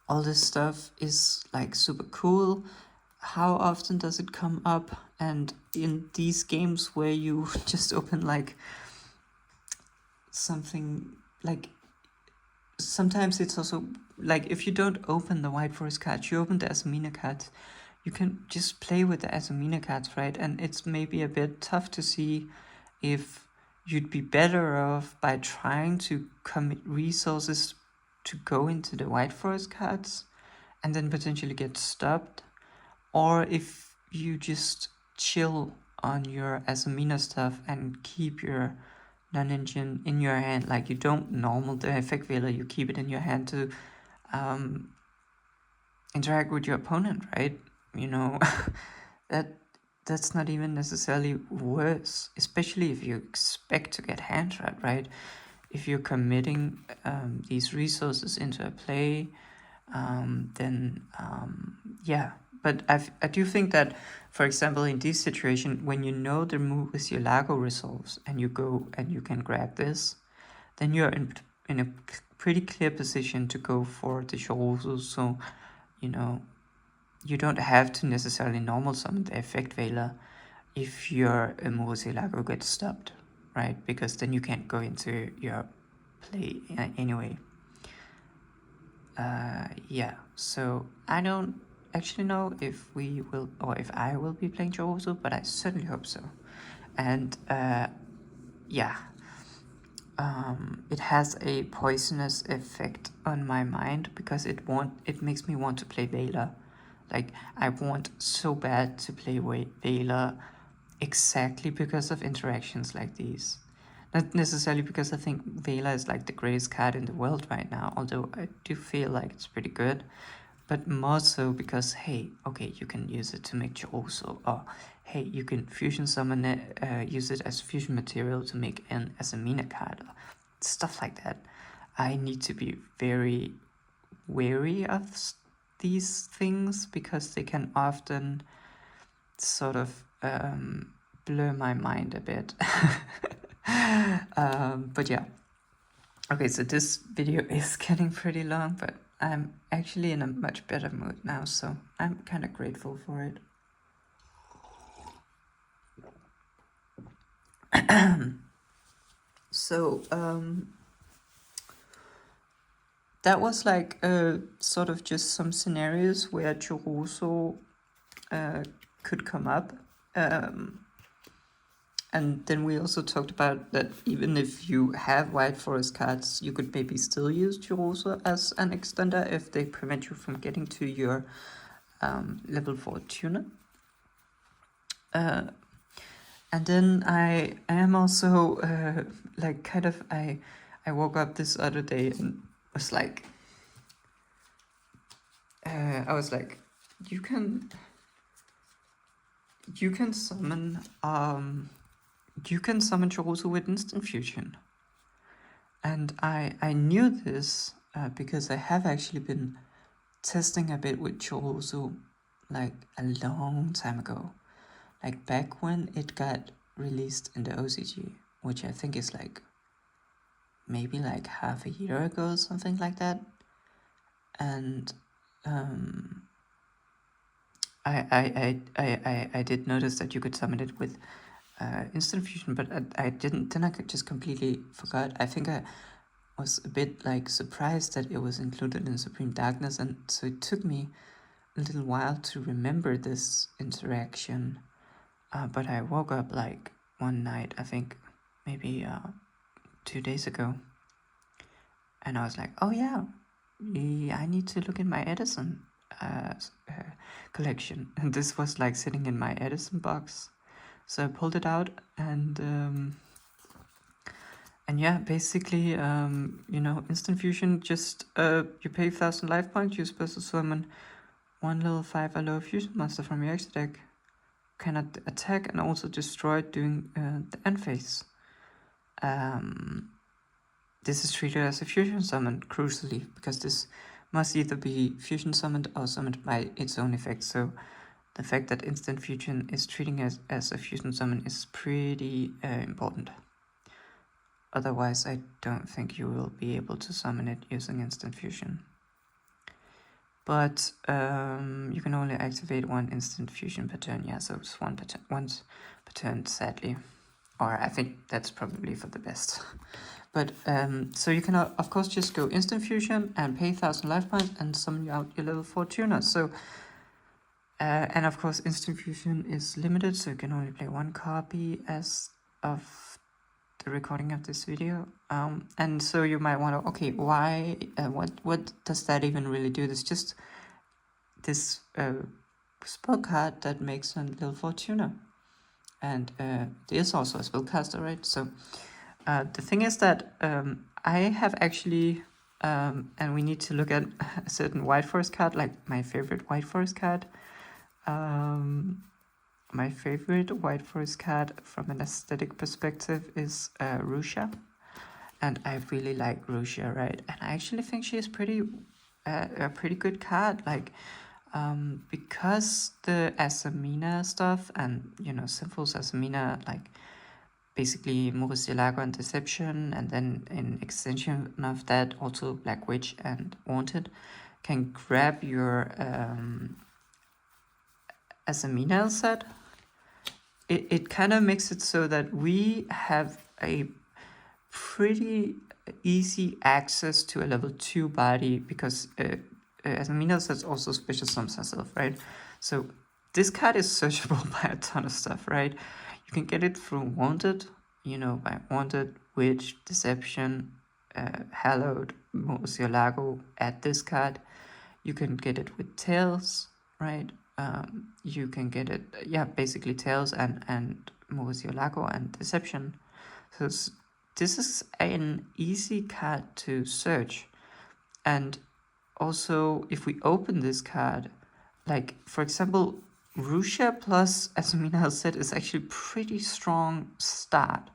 Speaker 1: all this stuff is like super cool. How often does it come up? And in these games where you just open like something like, sometimes it's also like if you don't open the White Forest cards, you open the Azumina cards, you can just play with the Azumina cards, right? And it's maybe a bit tough to see if you'd be better off by trying to commit resources to go into the White Forest cards and then potentially get stopped, or if you just chill on your Azumina stuff and keep your non-engine in your hand. Like, you don't normal the effect veiler, you keep it in your hand to interact with your opponent, right? You know, that's not even necessarily worse, especially if you expect to get hand trapped, right? If you're committing these resources into a play, then yeah. But I do think that, for example, in this situation, when you know the move is your Lago resolves and you go and you can grab this, then you're in a pretty clear position to go for the Chorozo. So, you know, you don't have to necessarily normal summon the effect veiler if your Lago gets stopped, right? Because then you can't go into your play anyway. Yeah, so I don't actually know if we will, or if I will be playing Chorozo, but I certainly hope so. And yeah, it has a poisonous effect on my mind because it makes me want to play Veiler. Like, I want so bad to play Veiler exactly because of interactions like these. Not necessarily because I think Vela is like the greatest card in the world right now, although I do feel like it's pretty good, but more so because, hey, okay, you can use it to make Chorozo, or hey, you can fusion summon it, use it as fusion material to make an Azumina card, stuff like that. I need to be very wary of these things because they can often sort of blur my mind a bit. But yeah. Okay, so this video is getting pretty long, but I'm actually in a much better mood now, so I'm kind of grateful for it. So, that was like sort of just some scenarios where Chorozo could come up. And then we also talked about that even if you have White Forest cards, you could maybe still use Chorozo as an extender if they prevent you from getting to your level 4 tuner. And then I am also like kind of, I woke up this other day and was like, I was like, you can summon you can summon Chorozo with instant fusion. And I knew this because I have actually been testing a bit with Chorozo like a long time ago. Like back when it got released in the OCG, which I think is like maybe like half a year ago, something like that. And I did notice that you could summon it with instant fusion, but I didn't. Then I just completely forgot. I think I was a bit like surprised that it was included in Supreme Darkness, and so it took me a little while to remember this interaction. But I woke up like one night, I think maybe 2 days ago, and I was like, oh yeah, I need to look in my Edison collection. And this was like sitting in my Edison box. So I pulled it out and yeah, basically, instant fusion, just you pay 1,000 life points, you're supposed to summon one level 5 or lower fusion monster from your extra deck. Cannot attack and also destroy during the end phase. This is treated as a fusion summon, crucially, because this must either be fusion summoned or summoned by its own effect. So the fact that instant fusion is treating as a fusion summon is pretty important. Otherwise, I don't think you will be able to summon it using instant fusion. But you can only activate one instant fusion per turn. Yeah, so it's once per turn, sadly. Or I think that's probably for the best. But so you can of course just go instant fusion and pay 1,000 life points and summon out your level 4 tuner. So and of course instant fusion is limited, so you can only play one copy as of the recording of this video. And so you might want to, okay, why? What does that even really do? There's just this spell card that makes a level 4 tuner, and there's also a spellcaster, right? So the thing is that I have actually, and we need to look at a certain White Forest card, like my favorite White Forest card. My favorite White Forest card from an aesthetic perspective is Rusha. And I really like Rusha, right? And I actually think she's a pretty good card, like, because the Asamina stuff and, Sinful's Asamina, like, basically Murcielago and Deception, and then in extension of that, also Black Witch and Wanted can grab your Asamina set. It kind of makes it so that we have a pretty easy access to a level 2 body, because Asamina sets also special sums herself, right? So this card is searchable by a ton of stuff, right? You can get it through Wanted, by Wanted, Witch, Deception, Hallowed, Murcielago, add this card. You can get it with Tails, right? You can get it, basically Tails and Murcielago and Deception. So this is an easy card to search. And also, if we open this card, like, for example, Rusha plus Asamina set is actually pretty strong start.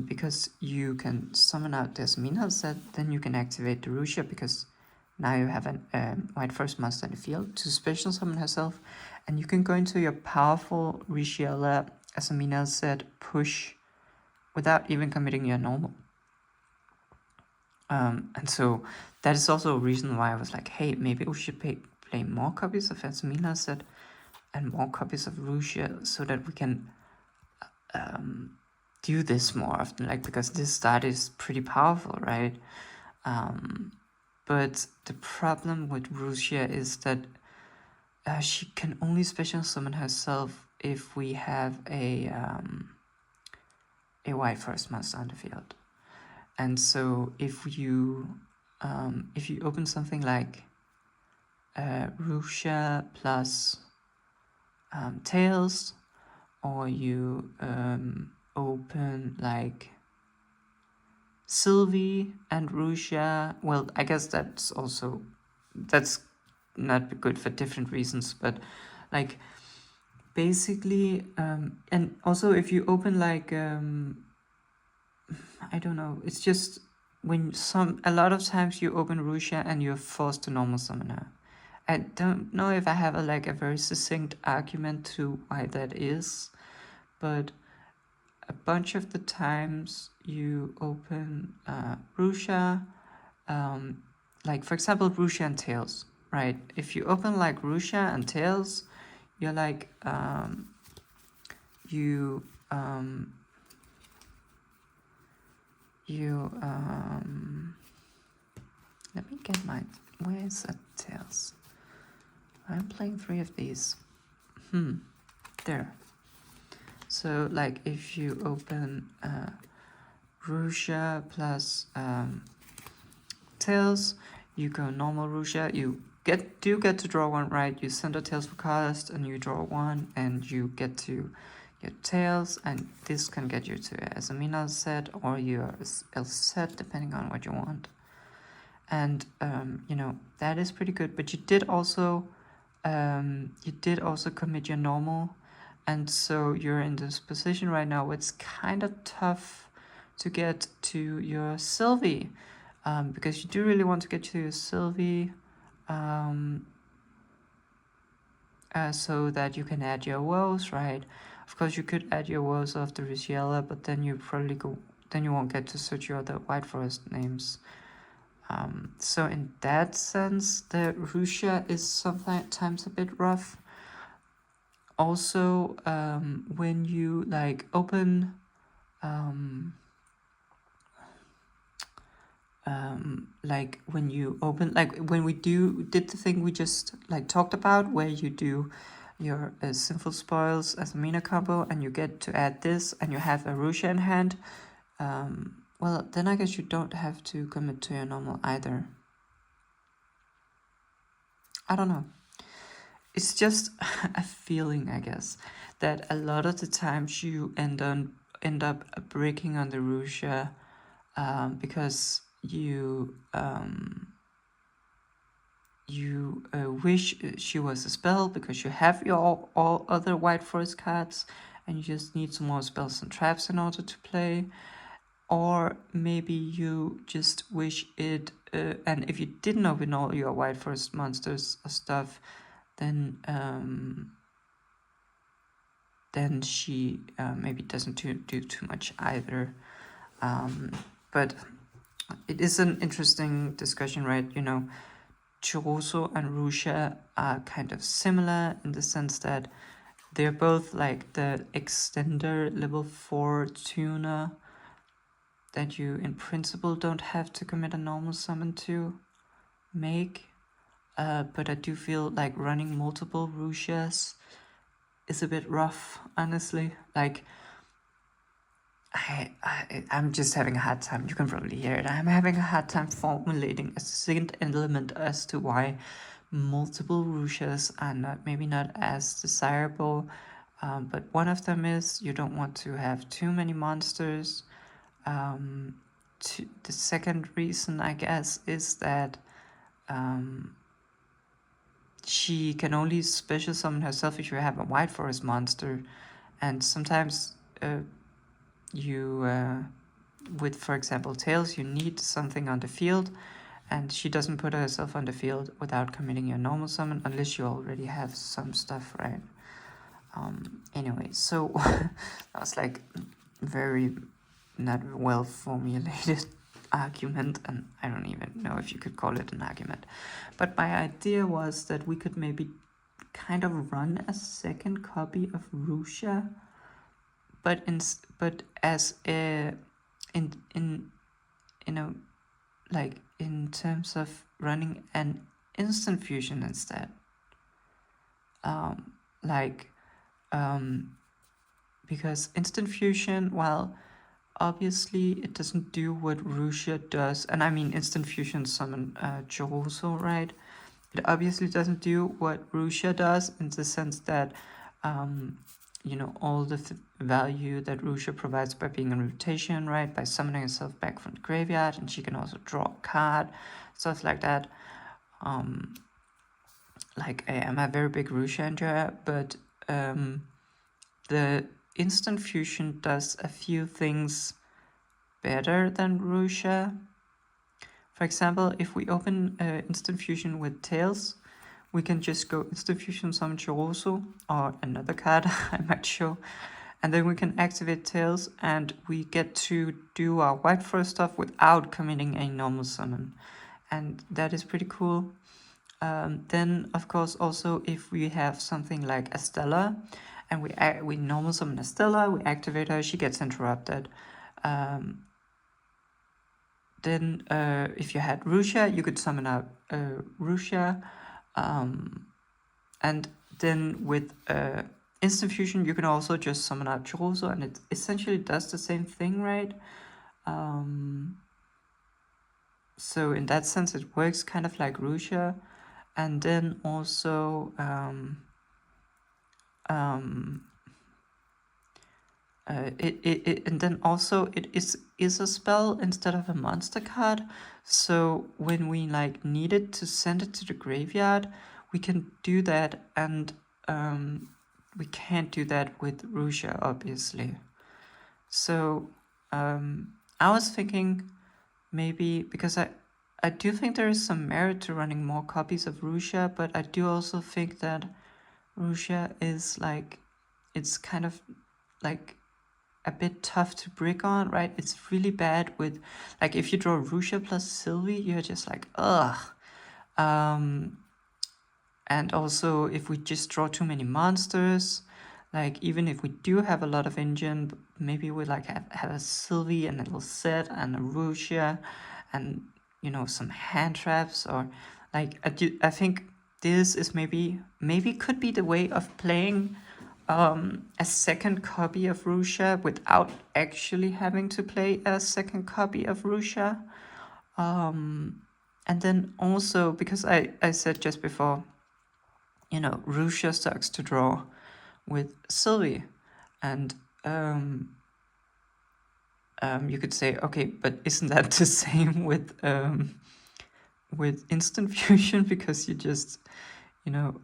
Speaker 1: Because you can summon out the Asamina set, then you can activate the Rusha, because now you have a White Forest monster in the field to special summon herself, and you can go into your powerful Rishiela Asamina set push without even committing your normal. And so that is also a reason why I was like, hey, maybe we should play more copies of Asamina set and more copies of Rusha, so that we can do this more often, like, because this start is pretty powerful, right? But the problem with Rusha is that she can only special summon herself if we have a White Forest monster on the field. And so if you open something like Rusha plus Tails, or you open like Sylvie and Rusha, well, I guess that's not good for different reasons, but like, basically, and also if you open like, I don't know, it's just when a lot of times you open Rusha and you're forced to normal summon her. I don't know if I have a very succinct argument to why that is, but a bunch of the times you open Rusha, like for example Rusha and Tails, right? If you open like Rusha and Tails, you're like you let me get my, where's that Tails? I'm playing 3 of these. There. So like if you open Rusha plus Tails, you go normal Rusha, you get to draw 1, right? You send a Tails for cast and you draw 1 and you get to your Tails, and this can get you to a Azamina set or your L set depending on what you want. And you know, that is pretty good, but you did also commit your normal, and so you're in this position right now where it's kind of tough to get to your Sylvie, because you do really want to get to your Sylvie, so that you can add your woes, right? Of course, you could add your woes after Risiella, but then you won't get to search your other White Forest names. So in that sense, the Rusha is sometimes a bit rough. Also, when you like open, like when we did the thing we just like talked about, where you do your Sinful Spoils as a Mina combo, and you get to add this, and you have a Rusha in hand. Well, then I guess you don't have to commit to your normal either. I don't know. It's just a feeling, I guess, that a lot of the times you end up breaking on the Rusha, because you wish she was a spell because you have your all other White Forest cards and you just need some more spells and traps in order to play. Or maybe you just wish it, and if you didn't open all your White Forest monsters or stuff, then she maybe doesn't do too much either. But it is an interesting discussion, right? You know, Chorozo and Rusha are kind of similar in the sense that they're both like the extender level 4 tuner that you in principle don't have to commit a normal summon to make. But I do feel like running multiple Rushas is a bit rough, honestly. Like, I'm just having a hard time. You can probably hear it. I'm having a hard time formulating a second element as to why multiple Rushas are maybe not as desirable. But one of them is you don't want to have too many monsters. The second reason, I guess, is that she can only special summon herself if you have a White Forest monster, and sometimes with, for example, Tails, you need something on the field, and she doesn't put herself on the field without committing your normal summon unless you already have some stuff, right? Anyway, so that was like very not well formulated argument, and I don't even know if you could call it an argument, but my idea was that we could maybe kind of run a second copy of Rusha, but as a in you know, like in terms of running an instant fusion instead, because instant fusion, well, obviously it doesn't do what Rusha does, and I mean instant fusion summon Chorozo, right? It obviously doesn't do what Rusha does in the sense that you know, all the value that Rusha provides by being in rotation, right? By summoning herself back from the graveyard, and she can also draw a card, stuff like that. Like, I am a very big Rusha enjoyer, but the instant fusion does a few things better than Rusha. For example, if we open instant fusion with tails, we can just go instant fusion summon Chorozo or another card I might show, and then we can activate tails and we get to do our white frost stuff without committing a normal summon, and that is pretty cool. Then of course also if we have something like Estella and we normal summon Estella, we activate her, she gets interrupted. Then if you had Rusha, you could summon out Rusha, and then with instant fusion you can also just summon out Chorozo, and it essentially does the same thing, right? So in that sense it works kind of like Rusha. And then also and then also it is a spell instead of a monster card. So when we like needed to send it to the graveyard, we can do that, and we can't do that with Rusha, obviously. So I was thinking maybe, because I do think there is some merit to running more copies of Rusha, but I do also think that Rusha is like, it's kind of like a bit tough to brick on, right? It's really bad with, like, if you draw Rusha plus Sylvie, you're just like, ugh. And also if we just draw too many monsters, like even if we do have a lot of engine, maybe we like have a Sylvie and a little set and a Rusha and, you know, some hand traps, or like I think this is maybe could be the way of playing a second copy of Rusha without actually having to play a second copy of Rusha. And then also, because I said just before, you know, Rusha sucks to draw with Sylvie, and you could say, okay, but isn't that the same with instant fusion, because you just, you know,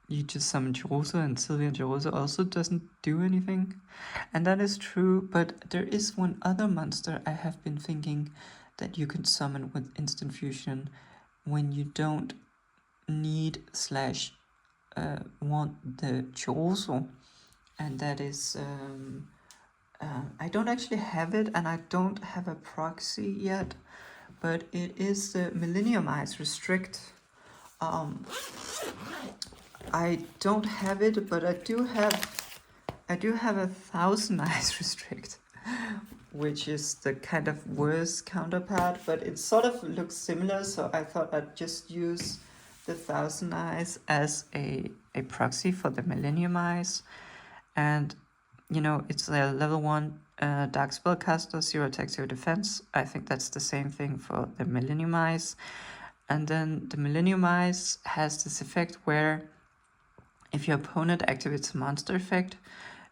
Speaker 1: you just summon Chorozo and Sylvie, and Chorozo also doesn't do anything. And that is true, but there is one other monster I have been thinking that you could summon with instant fusion when you don't need / want the Chorozo, and that is I don't actually have it, and I don't have a proxy yet, but it is the Millennium Eyes Restrict. I don't have it, but I do have a Thousand Eyes Restrict, which is the kind of worse counterpart, but it sort of looks similar, so I thought I'd just use the Thousand Eyes as a proxy for the Millennium Eyes. And, you know, it's a level 1 Dark Spellcaster, 0 attack, 0 defense. I think that's the same thing for the Millennium Eyes. And then the Millennium Eyes has this effect where if your opponent activates a monster effect,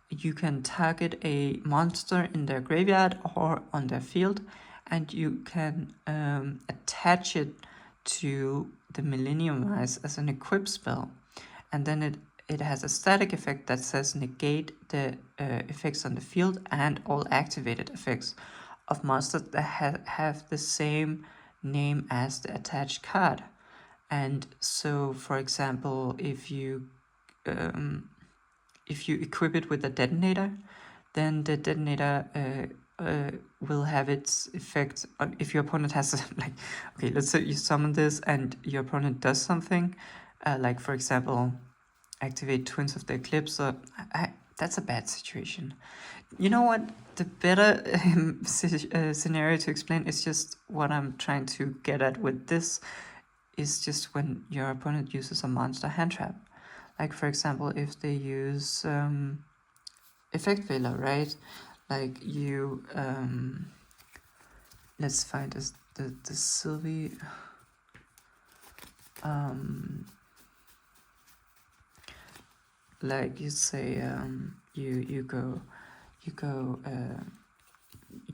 Speaker 1: you can target a monster in their graveyard or on their field, and you can attach it to the Millennium Eyes as an equip spell. And then it has a static effect that says negate the effects on the field and all activated effects of monsters that have the same name as the attached card. And so, for example, if you equip it with a detonator, then the detonator will have its effect on, if your opponent has like, okay, let's say you summon this and your opponent does something, like for example, activate Twins of the Eclipse. That's a bad situation. You know what? The better scenario to explain is just what I'm trying to get at with this, is just when your opponent uses a monster hand trap. Like for example, if they use Effect Veiler, right? Like you, let's find the Sylvie. Like you say, you go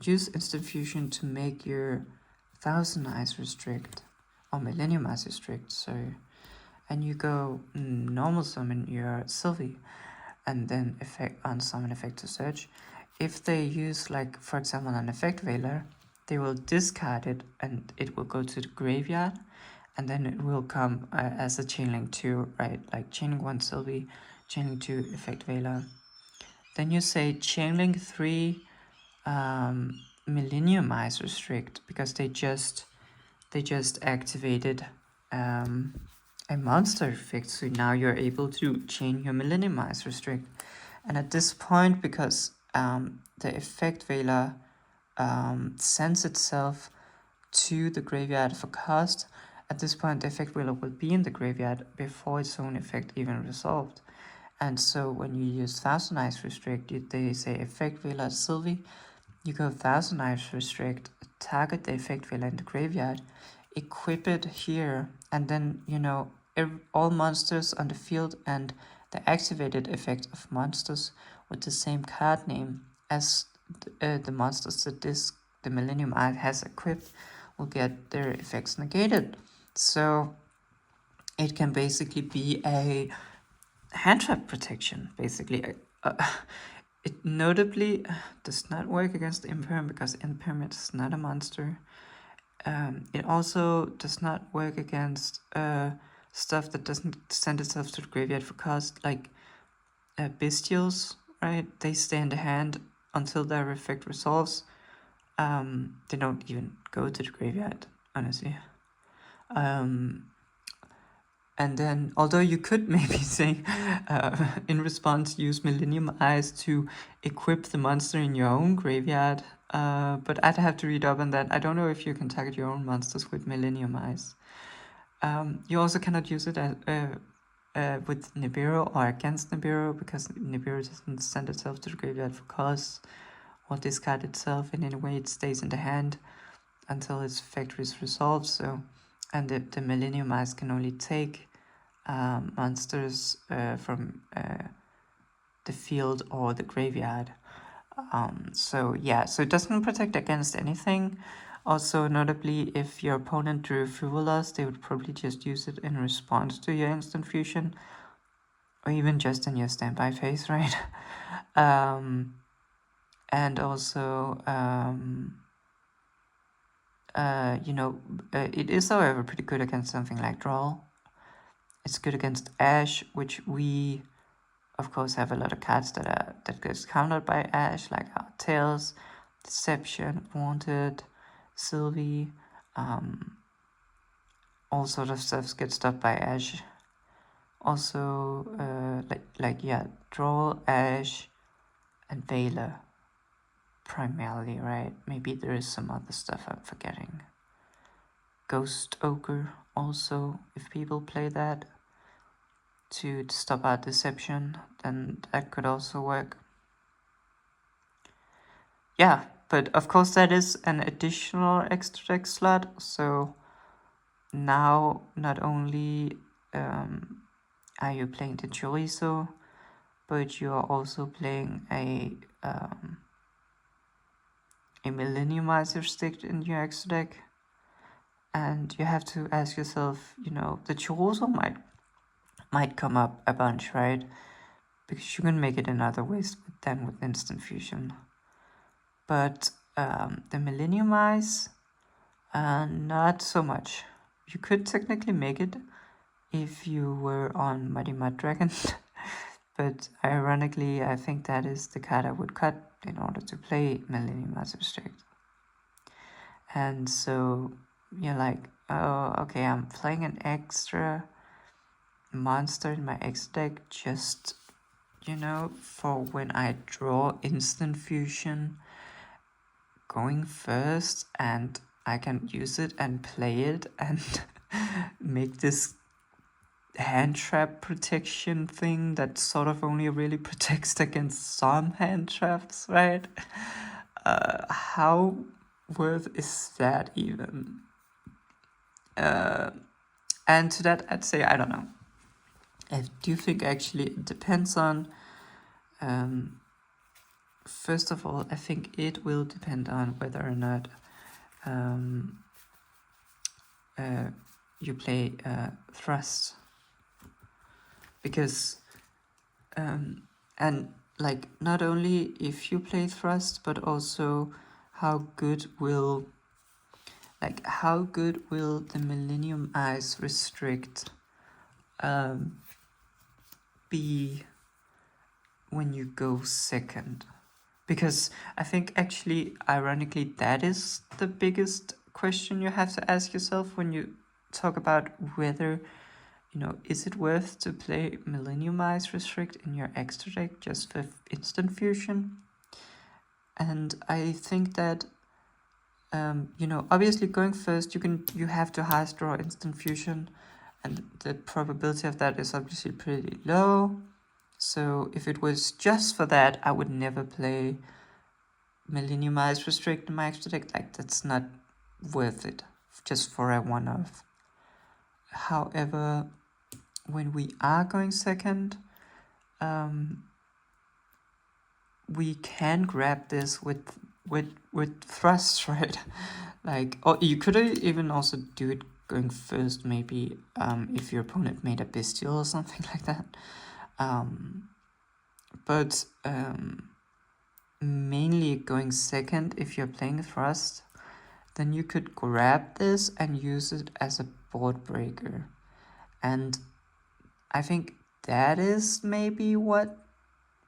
Speaker 1: use instant fusion to make your Thousand Eyes Restrict, or Millennium Eyes Restrict, sorry. and you go normal summon your Sylvie, and then unsummon effect to search. If they use, like, for example, an effect veiler, they will discard it and it will go to the graveyard, and then it will come as a chainlink 2, right? Like chainlink 1 Sylvie, chainlink 2 effect veiler. Then you say chainlink 3 Millennium Eyes restrict, because they just activated a monster effect, so now you're able to chain your Millennium Eyes restrict. And at this point, because the effect veiler sends itself to the graveyard for cast, at this point the effect veiler will be in the graveyard before its own effect even resolved. And so when you use Thousand Eyes restrict, they say effect veiler Sylvie, you go Thousand Eyes restrict, target the effect veiler in the graveyard, equip it here, and then, you know, all monsters on the field and the activated effect of monsters with the same card name as the monsters that the Millennium Eye has equipped will get their effects negated. So it can basically be a hand trap protection, basically. It notably does not work against Imperm, because Imperm is not a monster. It also does not work against stuff that doesn't send itself to the graveyard for cost, like Bestials, right? They stay in the hand until their effect resolves. They don't even go to the graveyard, honestly. And then, although you could maybe say, in response, use Millennium Eyes to equip the monster in your own graveyard, but I'd have to read up on that. I don't know if you can target your own monsters with Millennium Eyes. You also cannot use it with Nibiru or against Nibiru, because Nibiru doesn't send itself to the graveyard for cost or discard itself in any way. It stays in the hand until its effect is resolved. So, and the Millennium Eyes can only take monsters from the field or the graveyard. So yeah, so it doesn't protect against anything. Also, notably, if your opponent drew Frivolous, they would probably just use it in response to your instant fusion, or even just in your standby phase, right? And also, you know, it is, however, pretty good against something like Draw. It's good against Ash, which we, of course, have a lot of cards that gets countered by Ash, like Tails, Deception, Wanted, Sylvie, all sort of stuff gets stopped by Ash. Also, yeah, Draw, Ash, and Veiler, primarily, right? Maybe there is some other stuff I'm forgetting. Ghost Ogre, also, if people play that to stop out Deception, then that could also work. Yeah, but of course that is an additional extra deck slot, so now not only are you playing the Chorizo, but you are also playing a Millenniumizer stick in your extra deck, and you have to ask yourself, you know, the Chorozo might come up a bunch, right? Because you can make it in other ways than with instant fusion. But the Millennium Eyes, not so much. You could technically make it if you were on Mighty Mud Dragon, but ironically, I think that is the card I would cut in order to play Millennium Eyes Restrict. And so you're like, oh, okay, I'm playing an extra monster in my X deck just, you know, for when I draw instant fusion going first, and I can use it and play it and make this hand trap protection thing that sort of only really protects against some hand traps, right? How worth is that even? And to that, I'd say, I don't know. I do think actually it depends on, first of all, I think it will depend on whether or not you play Thrust, because and like not only if you play thrust, but also how good will the Millennium Eyes restrict be when you go second? Because I think actually, ironically, that is the biggest question you have to ask yourself when you talk about whether, is it worth to play Millennium Eyes Restrict in your extra deck just for instant fusion? And I think that, obviously going first, you have to highest draw instant fusion, and the probability of that is obviously pretty low. So if it was just for that, I would never play Millennium Eyes Restrict in my extra deck. Like, that's not worth it just for a one-off. However, when we are going second, we can grab this with thrust, right? Like, or you could even also do it going first, maybe if your opponent made a bestial or something like that. But mainly going second, if you're playing thrust, then you could grab this and use it as a board breaker. And I think that is maybe what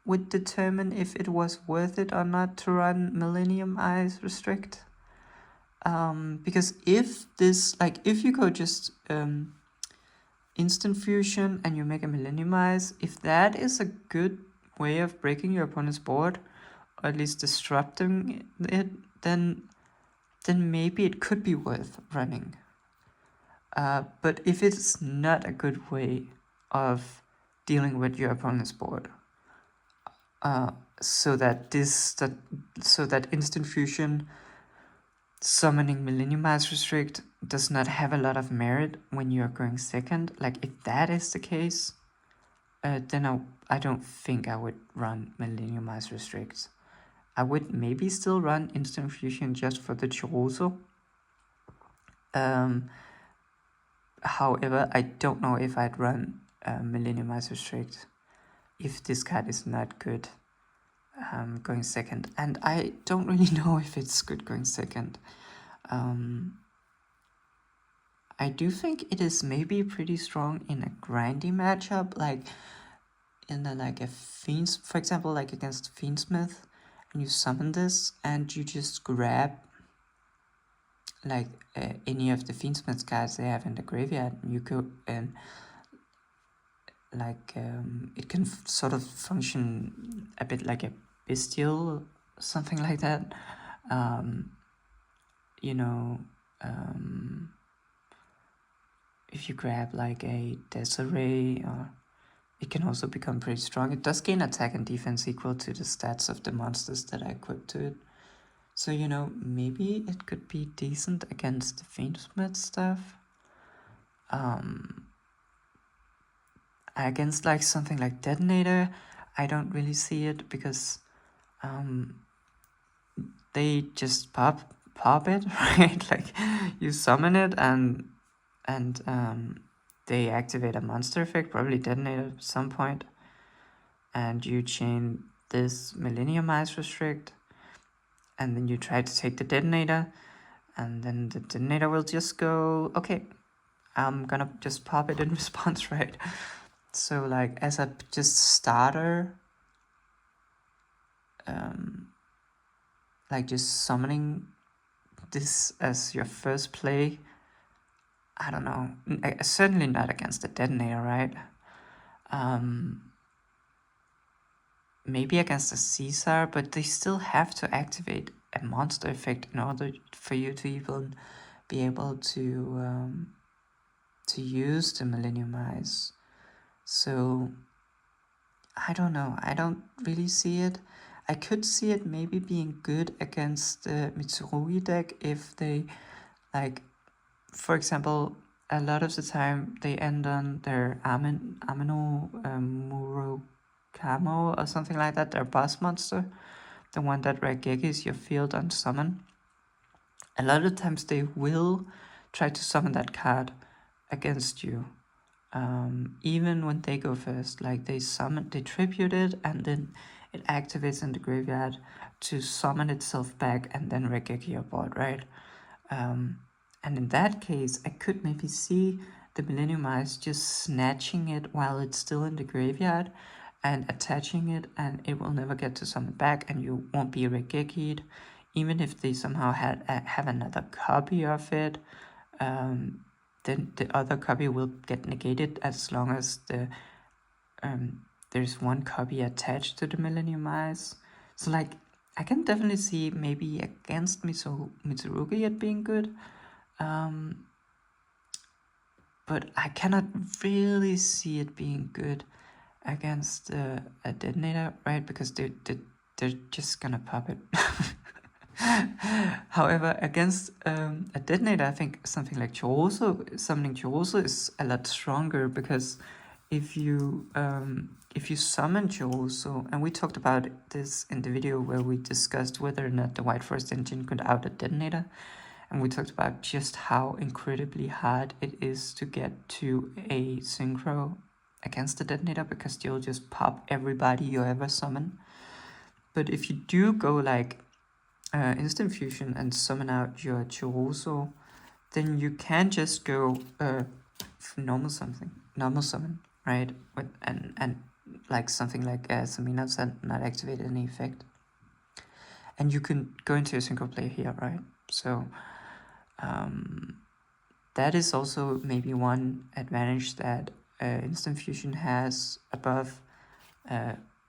Speaker 1: would determine if it was worth it or not to run Millennium Eyes Restrict. Because if you go just instant fusion and you make a Millennium Eyes, if that is a good way of breaking your opponent's board, or at least disrupting it, then maybe it could be worth running. But if it's not a good way of dealing with your opponent's board, so that instant fusion summoning Millennium Eyes Restrict does not have a lot of merit when you're going second, like if that is the case, then I don't think I would run Millennium Eyes Restrict. I would maybe still run instant fusion just for the Chorozo. However, I don't know if I'd run Millennium Eyes Restrict if this card is not good going second. And I don't really know if it's good going second. I do think it is maybe pretty strong in a grindy matchup, like in a Fiend, for example, like against Fiendsmith, and you summon this and you just grab like any of the Fiendsmith cards they have in the graveyard, and you go and it can sort of function a bit like a bestial, something like that. If you grab like a Desiree, or it can also become pretty strong. It does gain attack and defense equal to the stats of the monsters that are equipped to it. So, maybe it could be decent against the Fiendsmith stuff. Against like something like Detonator, I don't really see it, because they just pop it, right? Like you summon it and they activate a monster effect, probably Detonator at some point, and you chain this Millennium Eyes Restrict, and then you try to take the Detonator, and then the Detonator will just go, okay, I'm gonna just pop it in response, right? So like as a just starter, like just summoning this as your first play, I don't know, certainly not against the Detonator, right? Maybe against a Caesar, but they still have to activate a monster effect in order for you to even be able to use the Millennium Eyes. So I don't know, I don't really see it. I could see it maybe being good against the Mitsurugi deck if they, like, for example, a lot of the time they end on their Amino Murokamo or something like that, their boss monster, the one that Raigekis your field on summon. A lot of times they will try to summon that card against you. even when they go first, like they tribute it, and then it activates in the graveyard to summon itself back and then regeki your board, right? And in that case, I could maybe see the Millennium Eyes just snatching it while it's still in the graveyard and attaching it, and it will never get to summon back, and you won't be regekied. Even if they somehow have another copy of it, then the other copy will get negated as long as there's one copy attached to the Millennium Eyes. So like, I can definitely see maybe against Mitsurugi it being good. But I cannot really see it being good against a detonator, right? Because they're just gonna pop it. However, against a detonator, I think something like Chorozo, summoning Chorozo is a lot stronger, because if you summon Chorozo, and we talked about this in the video where we discussed whether or not the White Forest engine could out a detonator, and we talked about just how incredibly hard it is to get to a synchro against the detonator, because you'll just pop everybody you ever summon. But if you do go like instant fusion and summon out your Chorozo, then you can just go normal summon, right? And like something like Samina not activate any effect, and you can go into a synchro play here, right? So that is also maybe one advantage that instant fusion has above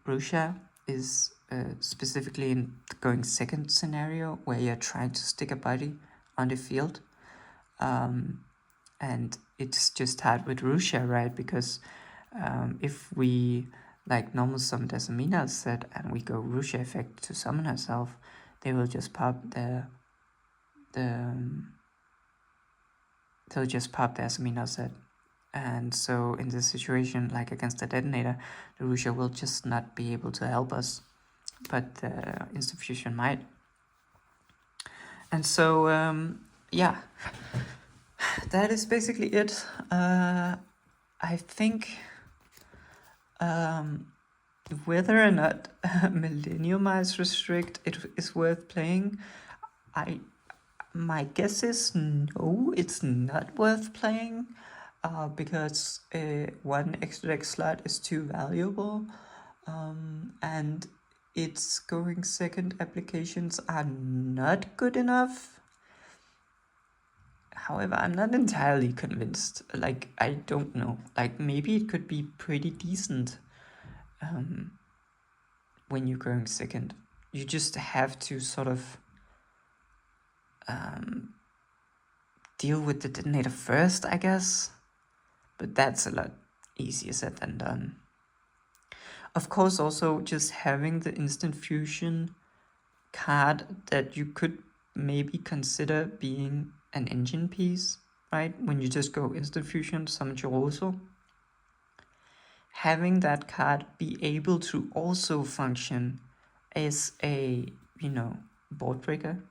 Speaker 1: Rusha, is specifically in the going second scenario, where you're trying to stick a body on the field. And it's just hard with Rusha, right? Because if we like normal summon as Amina said, and we go Rusha effect to summon herself, they will just pop they'll just pop the Asamina set. And so in this situation, like against the detonator, the Rusha will just not be able to help us, but the instant fusion might. And so yeah, that is basically it. I think whether or not Millennium Eyes Restrict it is worth playing, my guess is no, it's not worth playing, because one extra deck slot is too valuable, and its going second applications are not good enough. However, I'm not entirely convinced. Like, I don't know. Like, maybe it could be pretty decent when you're going second. You just have to sort of deal with the detonator first, I guess. But that's a lot easier said than done. Of course, also just having the instant fusion card that you could maybe consider being an engine piece, right? When you just go instant fusion, summon Chorozo. Having that card be able to also function as a, board breaker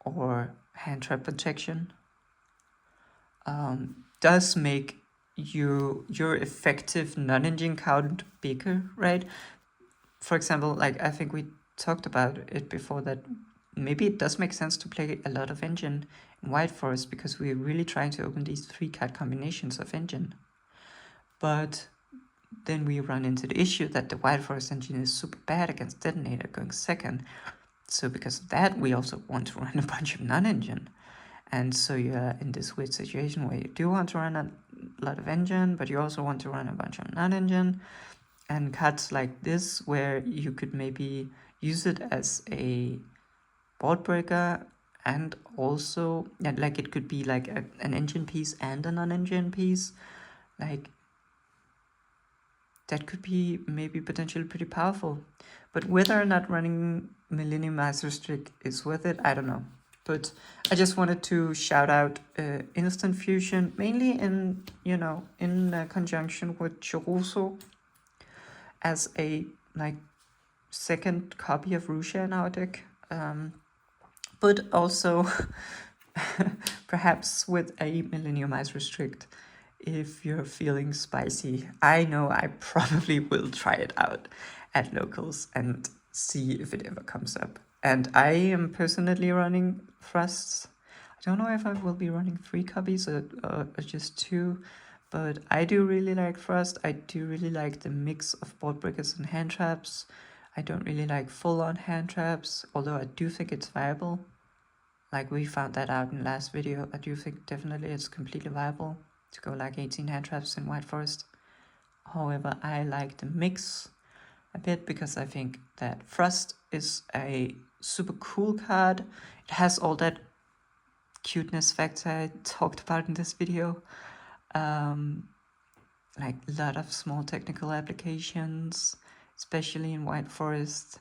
Speaker 1: or hand trap protection does make your effective non-engine count bigger, right? For example, like I think we talked about it before, that maybe it does make sense to play a lot of engine in White Forest, because we're really trying to open these 3-card combinations of engine. But then we run into the issue that the White Forest engine is super bad against detonator going second. So because of that, we also want to run a bunch of non-engine. And so you're in this weird situation where you do want to run a lot of engine, but you also want to run a bunch of non-engine. And cards like this, where you could maybe use it as a board breaker, and also, like it could be like an engine piece and a non-engine piece. Like, that could be maybe potentially pretty powerful. But whether or not running Millennium Eyes Restrict is worth it, I don't know. But I just wanted to shout out instant fusion, mainly in conjunction with Chorozo, as a second copy of Rusha in our deck, but also perhaps with a Millennium Eyes Restrict if you're feeling spicy. I know I probably will try it out at locals and see if it ever comes up. And I am personally running thrusts. I don't know if I will be running 3 copies or just 2, but I do really like thrust. I do really like the mix of board breakers and hand traps. I don't really like full-on hand traps, although I do think it's viable. Like we found that out in the last video. I do think definitely it's completely viable to go like 18 hand traps in White Forest. However, I like the mix a bit because I think that Thrust is a super cool card. It has all that cuteness factor I talked about in this video. Like a lot of small technical applications, especially in White Forest.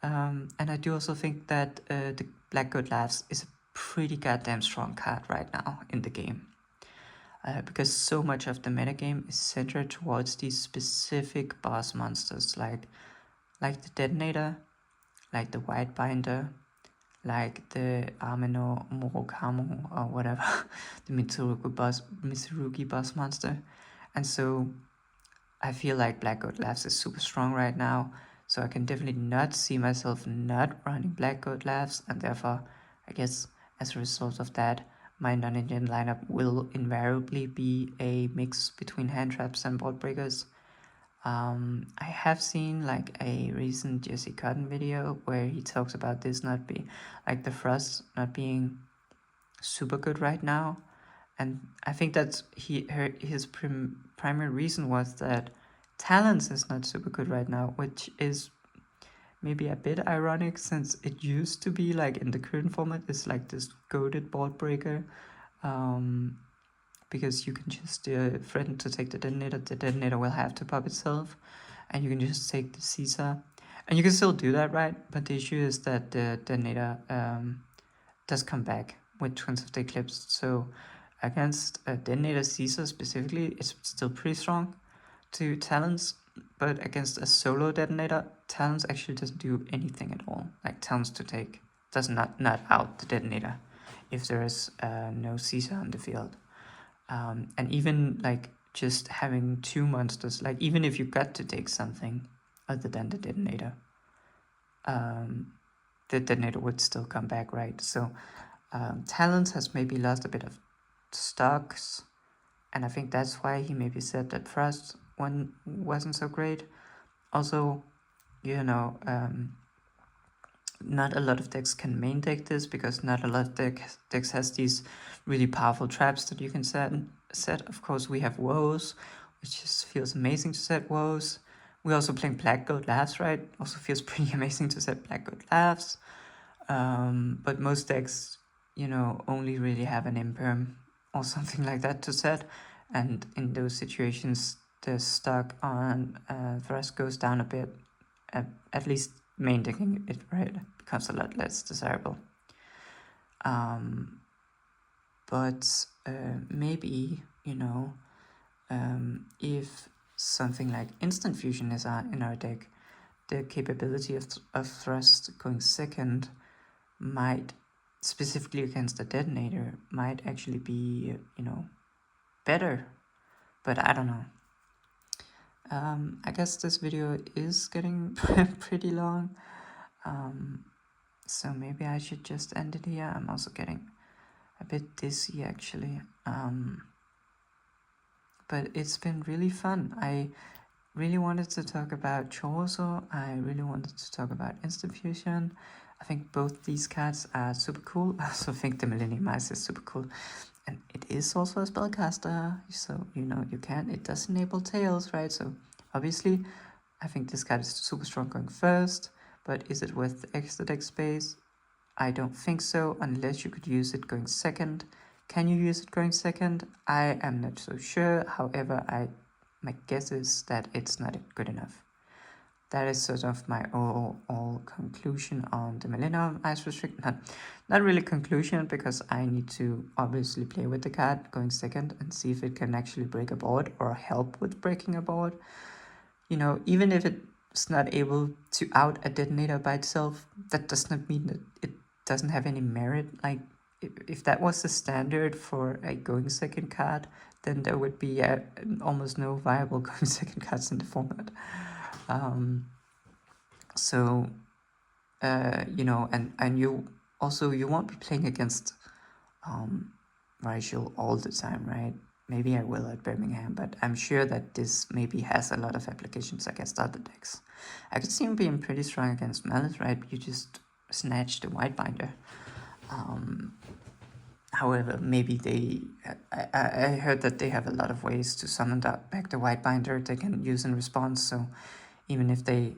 Speaker 1: And I do also think that the Black Goat Laughs is a pretty goddamn strong card right now in the game. Because so much of the metagame is centered towards these specific boss monsters, like the Detonator, like the White Binder, like the Ameno Morokamo or whatever, the Mitsurugi boss monster. And so I feel like Black Goat Laughs is super strong right now, so I can definitely not see myself not running Black Goat Laughs, and therefore, I guess as a result of that, my non-engine lineup will invariably be a mix between hand traps and board breakers. I have seen like a recent Jesse Cotton video where he talks about this not be like the thrust not being super good right now, and I think that's his primary reason was that Talons is not super good right now, which is maybe a bit ironic since it used to be like in the current format it's like this goated board breaker, because you can just threaten to take the detonator will have to pop itself, and you can just take the Caesar, and you can still do that, right? But the issue is that the detonator does come back with Twins of the Eclipse, so against a detonator Caesar specifically, it's still pretty strong to Talons, but against a solo detonator, Talons actually doesn't do anything at all. Like Talons to take does not out the detonator if there is no Caesar on the field. And even like just having 2 monsters, like even if you got to take something other than the detonator would still come back, right? So Talons has maybe lost a bit of stocks, and I think that's why he maybe said that first one wasn't so great. Also, you know, not a lot of decks can main deck this because not a lot of decks has these really powerful traps that you can set. Of course, we have Woes, which just feels amazing to set Woes. We're also playing Black Goat Laughs, right? Also feels pretty amazing to set Black Goat Laughs. But most decks, you know, only really have an Imperm or something like that to set. And in those situations, the stock on Thrust goes down a bit. At least main decking it, right, becomes a lot less desirable. But maybe, you know, if something like Instant Fusion is in our deck, the capability of Thrust going second might, specifically against the Detonator, might actually be, you know, better. But I don't know. I guess this video is getting pretty long. So maybe I should just end it here. I'm also getting a bit dizzy actually. But it's been really fun. I really wanted to talk about Chorozo. I really wanted to talk about Instant Fusion. I think both these cards are super cool. I also think the Millennium Ice is super cool. And it is also a spellcaster, so you know it does enable Tails, right? So obviously I think this card is super strong going first, but is it worth the extra deck space? I don't think so, unless you could use it going second. Can you use it going second? I am not so sure. However, my guess is that it's not good enough. That is sort of my overall conclusion on the Millennium Ice Restrict. Not really conclusion, because I need to obviously play with the card going second and see if it can actually break a board or help with breaking a board. You know, even if it's not able to out a Detonator by itself, that does not mean that it doesn't have any merit. Like, if that was the standard for a going second card, then there would be almost no viable going second cards in the format. So you know, and you also, you won't be playing against Rigel all the time, right? Maybe I will at Birmingham, but I'm sure that this maybe has a lot of applications against other decks. I could see him being pretty strong against Malice, right? You just snatch the White Binder. However, maybe I heard that they have a lot of ways to summon that back the White Binder they can use in response. So even if they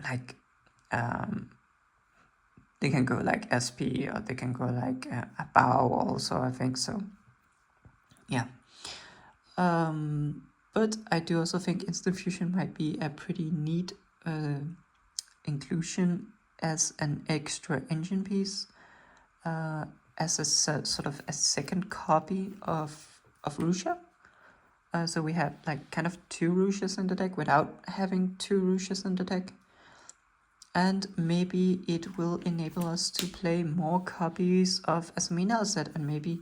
Speaker 1: like, they can go like SP, or they can go like a bow also, I think so. Yeah. But I do also think Instant Fusion might be a pretty neat inclusion as an extra engine piece, as a sort of a second copy of Rusha. So we have like kind of 2 Rushas in the deck without having 2 Rushas in the deck. And maybe it will enable us to play more copies of Asamina set, and maybe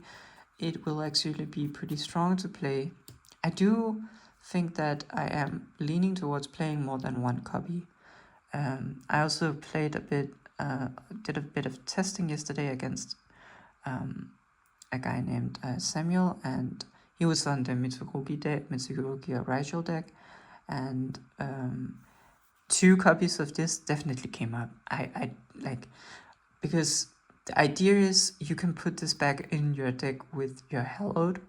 Speaker 1: it will actually be pretty strong to play. I do think that I am leaning towards playing more than 1 copy. I also played a bit, did a bit of testing yesterday against a guy named Samuel, and he was on the Mitsurugi or Rigel deck, and 2 copies of this definitely came up. I like, because the idea is you can put this back in your deck with your Hallowed,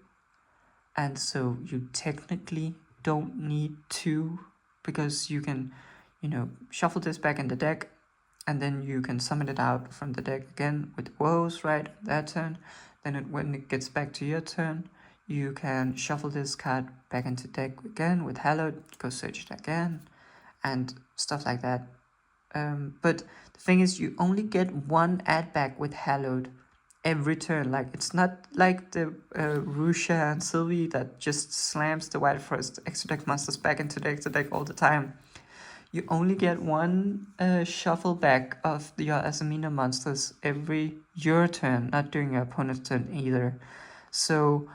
Speaker 1: and so you technically don't need 2, because you can, you know, shuffle this back in the deck, and then you can summon it out from the deck again with woes, right, that turn. Then when it gets back to your turn, you can shuffle this card back into deck again with Hallowed, go search it again, and stuff like that. But the thing is, you only get 1 add back with Hallowed every turn. Like, it's not like the Rusha and Sylvie that just slams the Wild Forest extra deck monsters back into the extra deck all the time. You only get 1 shuffle back of your Asamina monsters every your turn, not during your opponent's turn either. So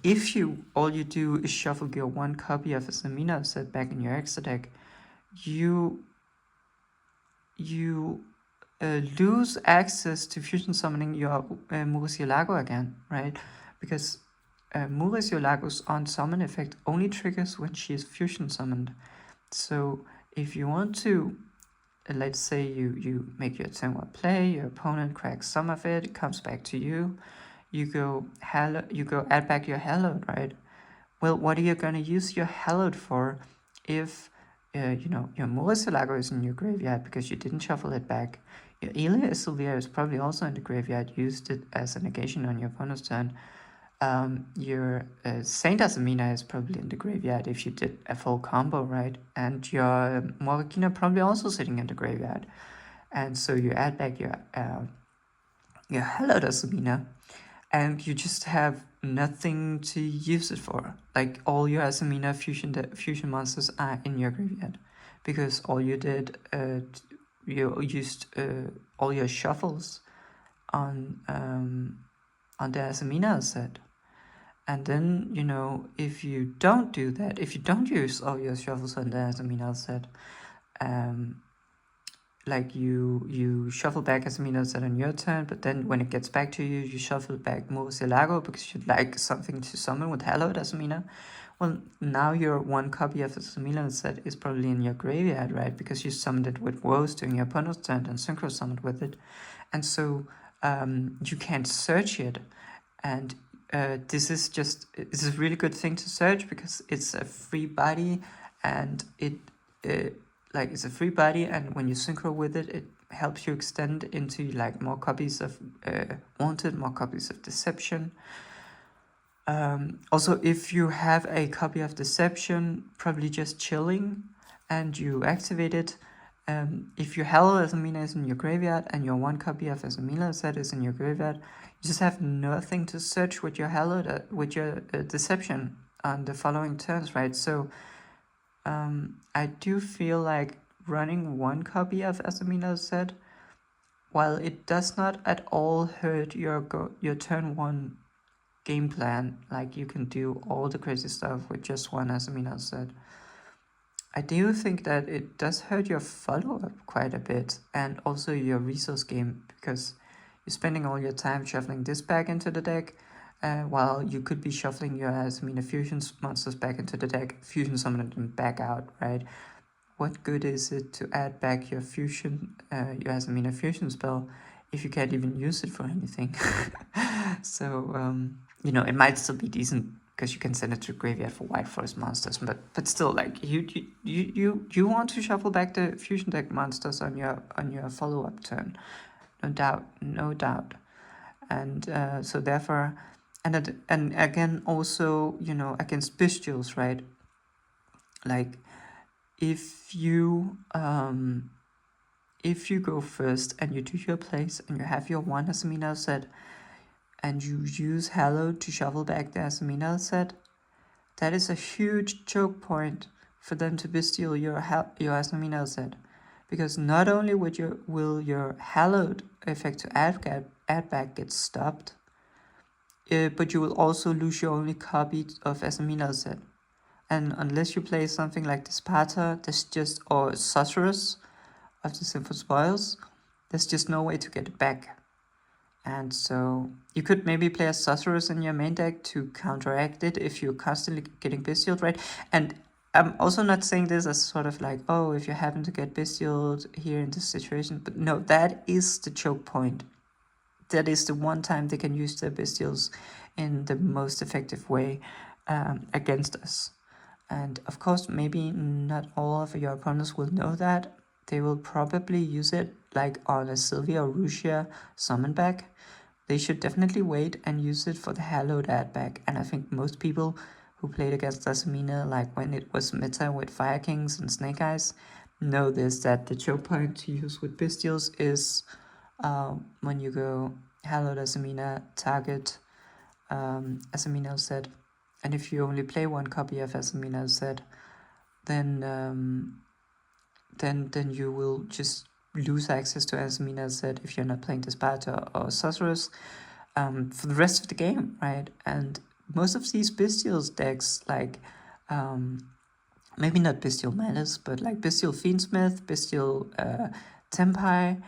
Speaker 1: if all you do is shuffle your 1 copy of Asamina set back in your extra deck, you lose access to fusion summoning your Murcielago again, right? Because Murcielago's on summon effect only triggers when she is fusion summoned. So if you want to, let's say you make your turn 1 play, your opponent cracks some of it, it comes back to you, you go add back your Hallowed, right? Well, what are you going to use your Hallowed for if you know, your Murcielago is in your graveyard because you didn't shuffle it back? Your Elia Sylvia is probably also in the graveyard, used it as a negation on your opponent's turn. Your Saint Asamina is probably in the graveyard if you did a full combo, right? And your Morikina probably also sitting in the graveyard. And so you add back your Hallowed Asamina, and you just have nothing to use it for. Like, all your Asamina fusion monsters are in your graveyard, because all you did, you used all your shuffles on the Asamina set. And then, you know, if you don't do that, if you don't use all your shuffles on the Asamina set, like you shuffle back Asamina set on your turn, but then when it gets back to you, you shuffle back Murcielago because you'd like something to summon with Hallowed Asamina. Well, now your 1 copy of Asamina set is probably in your graveyard, right? Because you summoned it with woes during your opponent's turn and synchro summoned with it. And so you can't search it. And this is a really good thing to search, because it's a free body, and it's a free body, and when you synchro with it, it helps you extend into like more copies of Wanted, more copies of Deception. Also, if you have a copy of Deception, probably just chilling, and you activate it, if your Hallowed Asamina is in your graveyard and your 1 copy of Asamina set is in your graveyard, you just have nothing to search with your Hallowed, with your Deception on the following turns, right? So I do feel like running 1 copy of Asamina set while it does not at all hurt your turn 1 game plan, like you can do all the crazy stuff with just one, as Amina said, I do think that it does hurt your follow-up quite a bit, and also your resource game, because you're spending all your time shuffling this back into the deck, while you could be shuffling your Asmina fusion monsters back into the deck, fusion summoning them back out, right? What good is it to add back your fusion, your Asmina fusion spell, if you can't even use it for anything? So, you know, it might still be decent because you can send it to graveyard for White Forest monsters, but still, like you want to shuffle back the fusion deck monsters on your follow-up turn, no doubt, and so therefore, and again also, you know, against bestials, right? Like if you go first and you do your plays and you have your one Asmina set, and you use Hallowed to shuffle back the Asmina set, that is a huge choke point for them to bestial your Asmina set. Because not only will your Hallowed effect to add back get stopped, but you will also lose your only copy of Asmina set. And unless you play something like the Sparta, or Sorceress of the Sinful Spoils, there's just no way to get it back. And so you could maybe play a Sorceress in your main deck to counteract it if you're constantly getting bestialed, right? And I'm also not saying this as sort of like, oh, if you happen to get bestialed here in this situation, but no, that is the choke point. That is the one time they can use their bestials in the most effective way against us. And of course, maybe not all of your opponents will know that. They will probably use it like on a Sylvia or Rusia summon back. They should definitely wait and use it for the Hallowed add back. And I think most people who played against Asmina, like when it was meta with Fire Kings and Snake Eyes, know this, that the choke point to use with Bestials is when you go Hallowed Asmina, target Asmina set. And if you only play one copy of Asmina set, then you will just lose access to Asmina set if you're not playing the Sparta or Sorceress for the rest of the game, right? And most of these Bestials decks, like maybe not Bestial Malice, but like Bestial Fiendsmith, Bestial Tempai,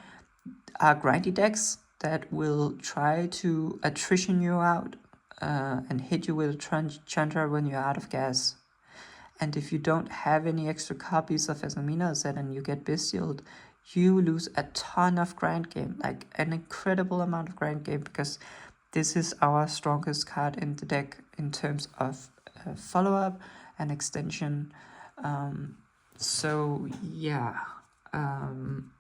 Speaker 1: are grindy decks that will try to attrition you out and hit you with a Chandra when you're out of gas. And if you don't have any extra copies of Asmina set and you get bestialed, you lose a ton of grind game, like an incredible amount of grind game, because this is our strongest card in the deck in terms of follow-up and extension. So yeah, I'm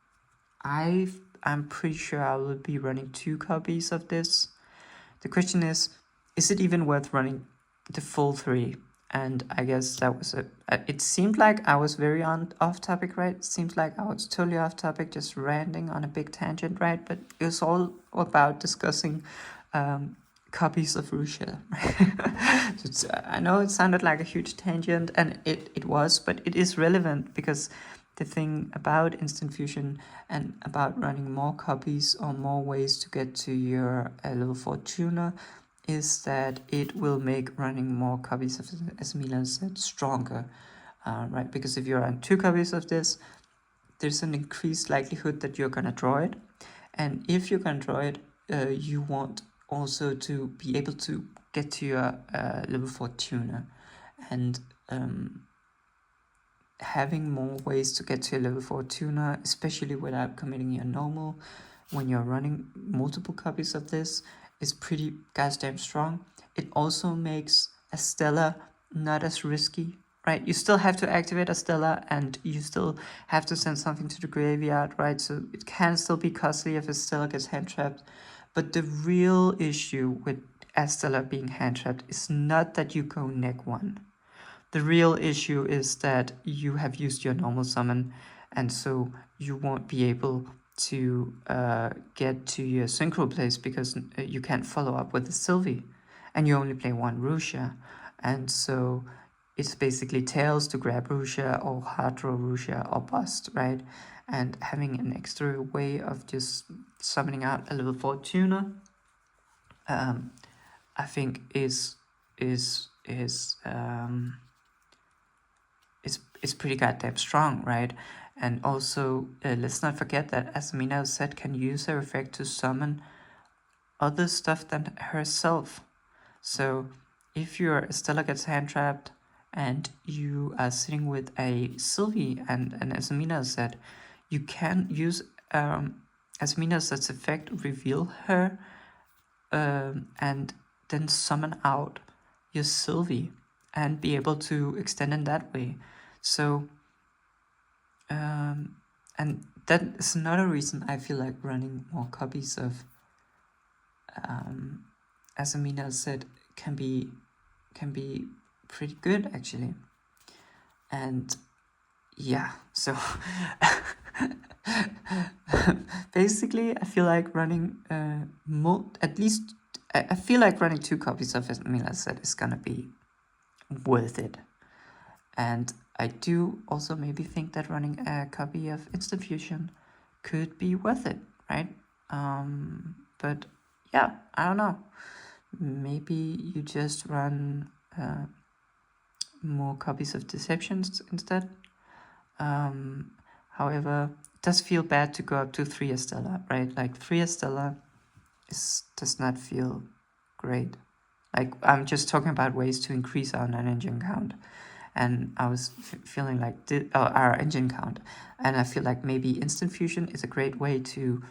Speaker 1: pretty sure I will be running 2 copies of this. The question is it even worth running the full 3? And I guess that was it seemed like I was very off topic, right? It seems like I was totally off topic, just ranting on a big tangent, right? But it was all about discussing copies of Rusia. So I know it sounded like a huge tangent, and it was, but it is relevant because the thing about Instant Fusion and about running more copies or more ways to get to your level 4 tuner is that it will make running more copies of Asmina set stronger, right? Because if you run 2 copies of this, there's an increased likelihood that you're gonna draw it, and if you're gonna draw it, you want also to be able to get to your level 4 tuner, and having more ways to get to a level 4 tuner, especially without committing your normal when you're running multiple copies of this, is pretty goddamn strong. It also makes a Stella not as risky, right? You still have to activate a Stella and you still have to send something to the graveyard, right? So it can still be costly if a Stella gets hand trapped. But the real issue with a Stella being hand trapped is not that you go neg 1. The real issue is that you have used your normal summon, and so you won't be able to get to your synchro place because you can't follow up with the Sylvie, and you only play 1 Rusia, and so it's basically tails to grab Rusia or hard draw Rusia or bust, right? And having an extra way of just summoning out a level 4 tuner, I think is pretty goddamn strong, right? And also, let's not forget that, as Mina said, can use her effect to summon other stuff than herself. So if your Estella gets hand trapped and you are sitting with a Sylvie, and as Mina said, you can use as Mina said's effect, reveal her, and then summon out your Sylvie and be able to extend in that way. So and that is another reason I feel like running more copies of as Amina said, can be pretty good actually. And yeah, so basically I feel like running at least I feel like running 2 copies of, as Amina said, is gonna be worth it. And I do also maybe think that running a copy of Instant Fusion could be worth it, right? But yeah, I don't know. Maybe you just run more copies of Deceptions instead. However, it does feel bad to go up to 3 Estella, right? Like 3 Estella does not feel great. Like, I'm just talking about ways to increase our non-engine count. And I was feeling like our engine count. And I feel like maybe Instant Fusion is a great way to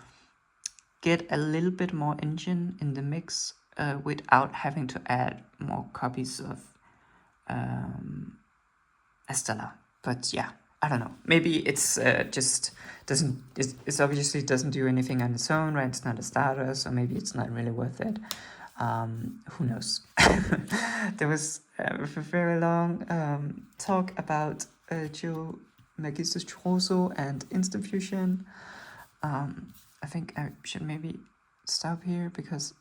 Speaker 1: get a little bit more engine in the mix without having to add more copies of Estella. But yeah, I don't know. Maybe it's just doesn't. It's obviously doesn't do anything on its own, right? It's not a starter, so maybe it's not really worth it. Who knows? There was a very long talk about Magistus Chorozo and Instant Fusion. I think I should maybe stop here because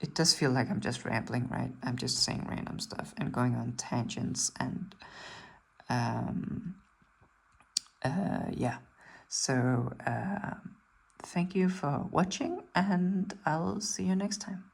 Speaker 1: it does feel like I'm just rambling, right? I'm just saying random stuff and going on tangents and yeah. So thank you for watching, and I'll see you next time.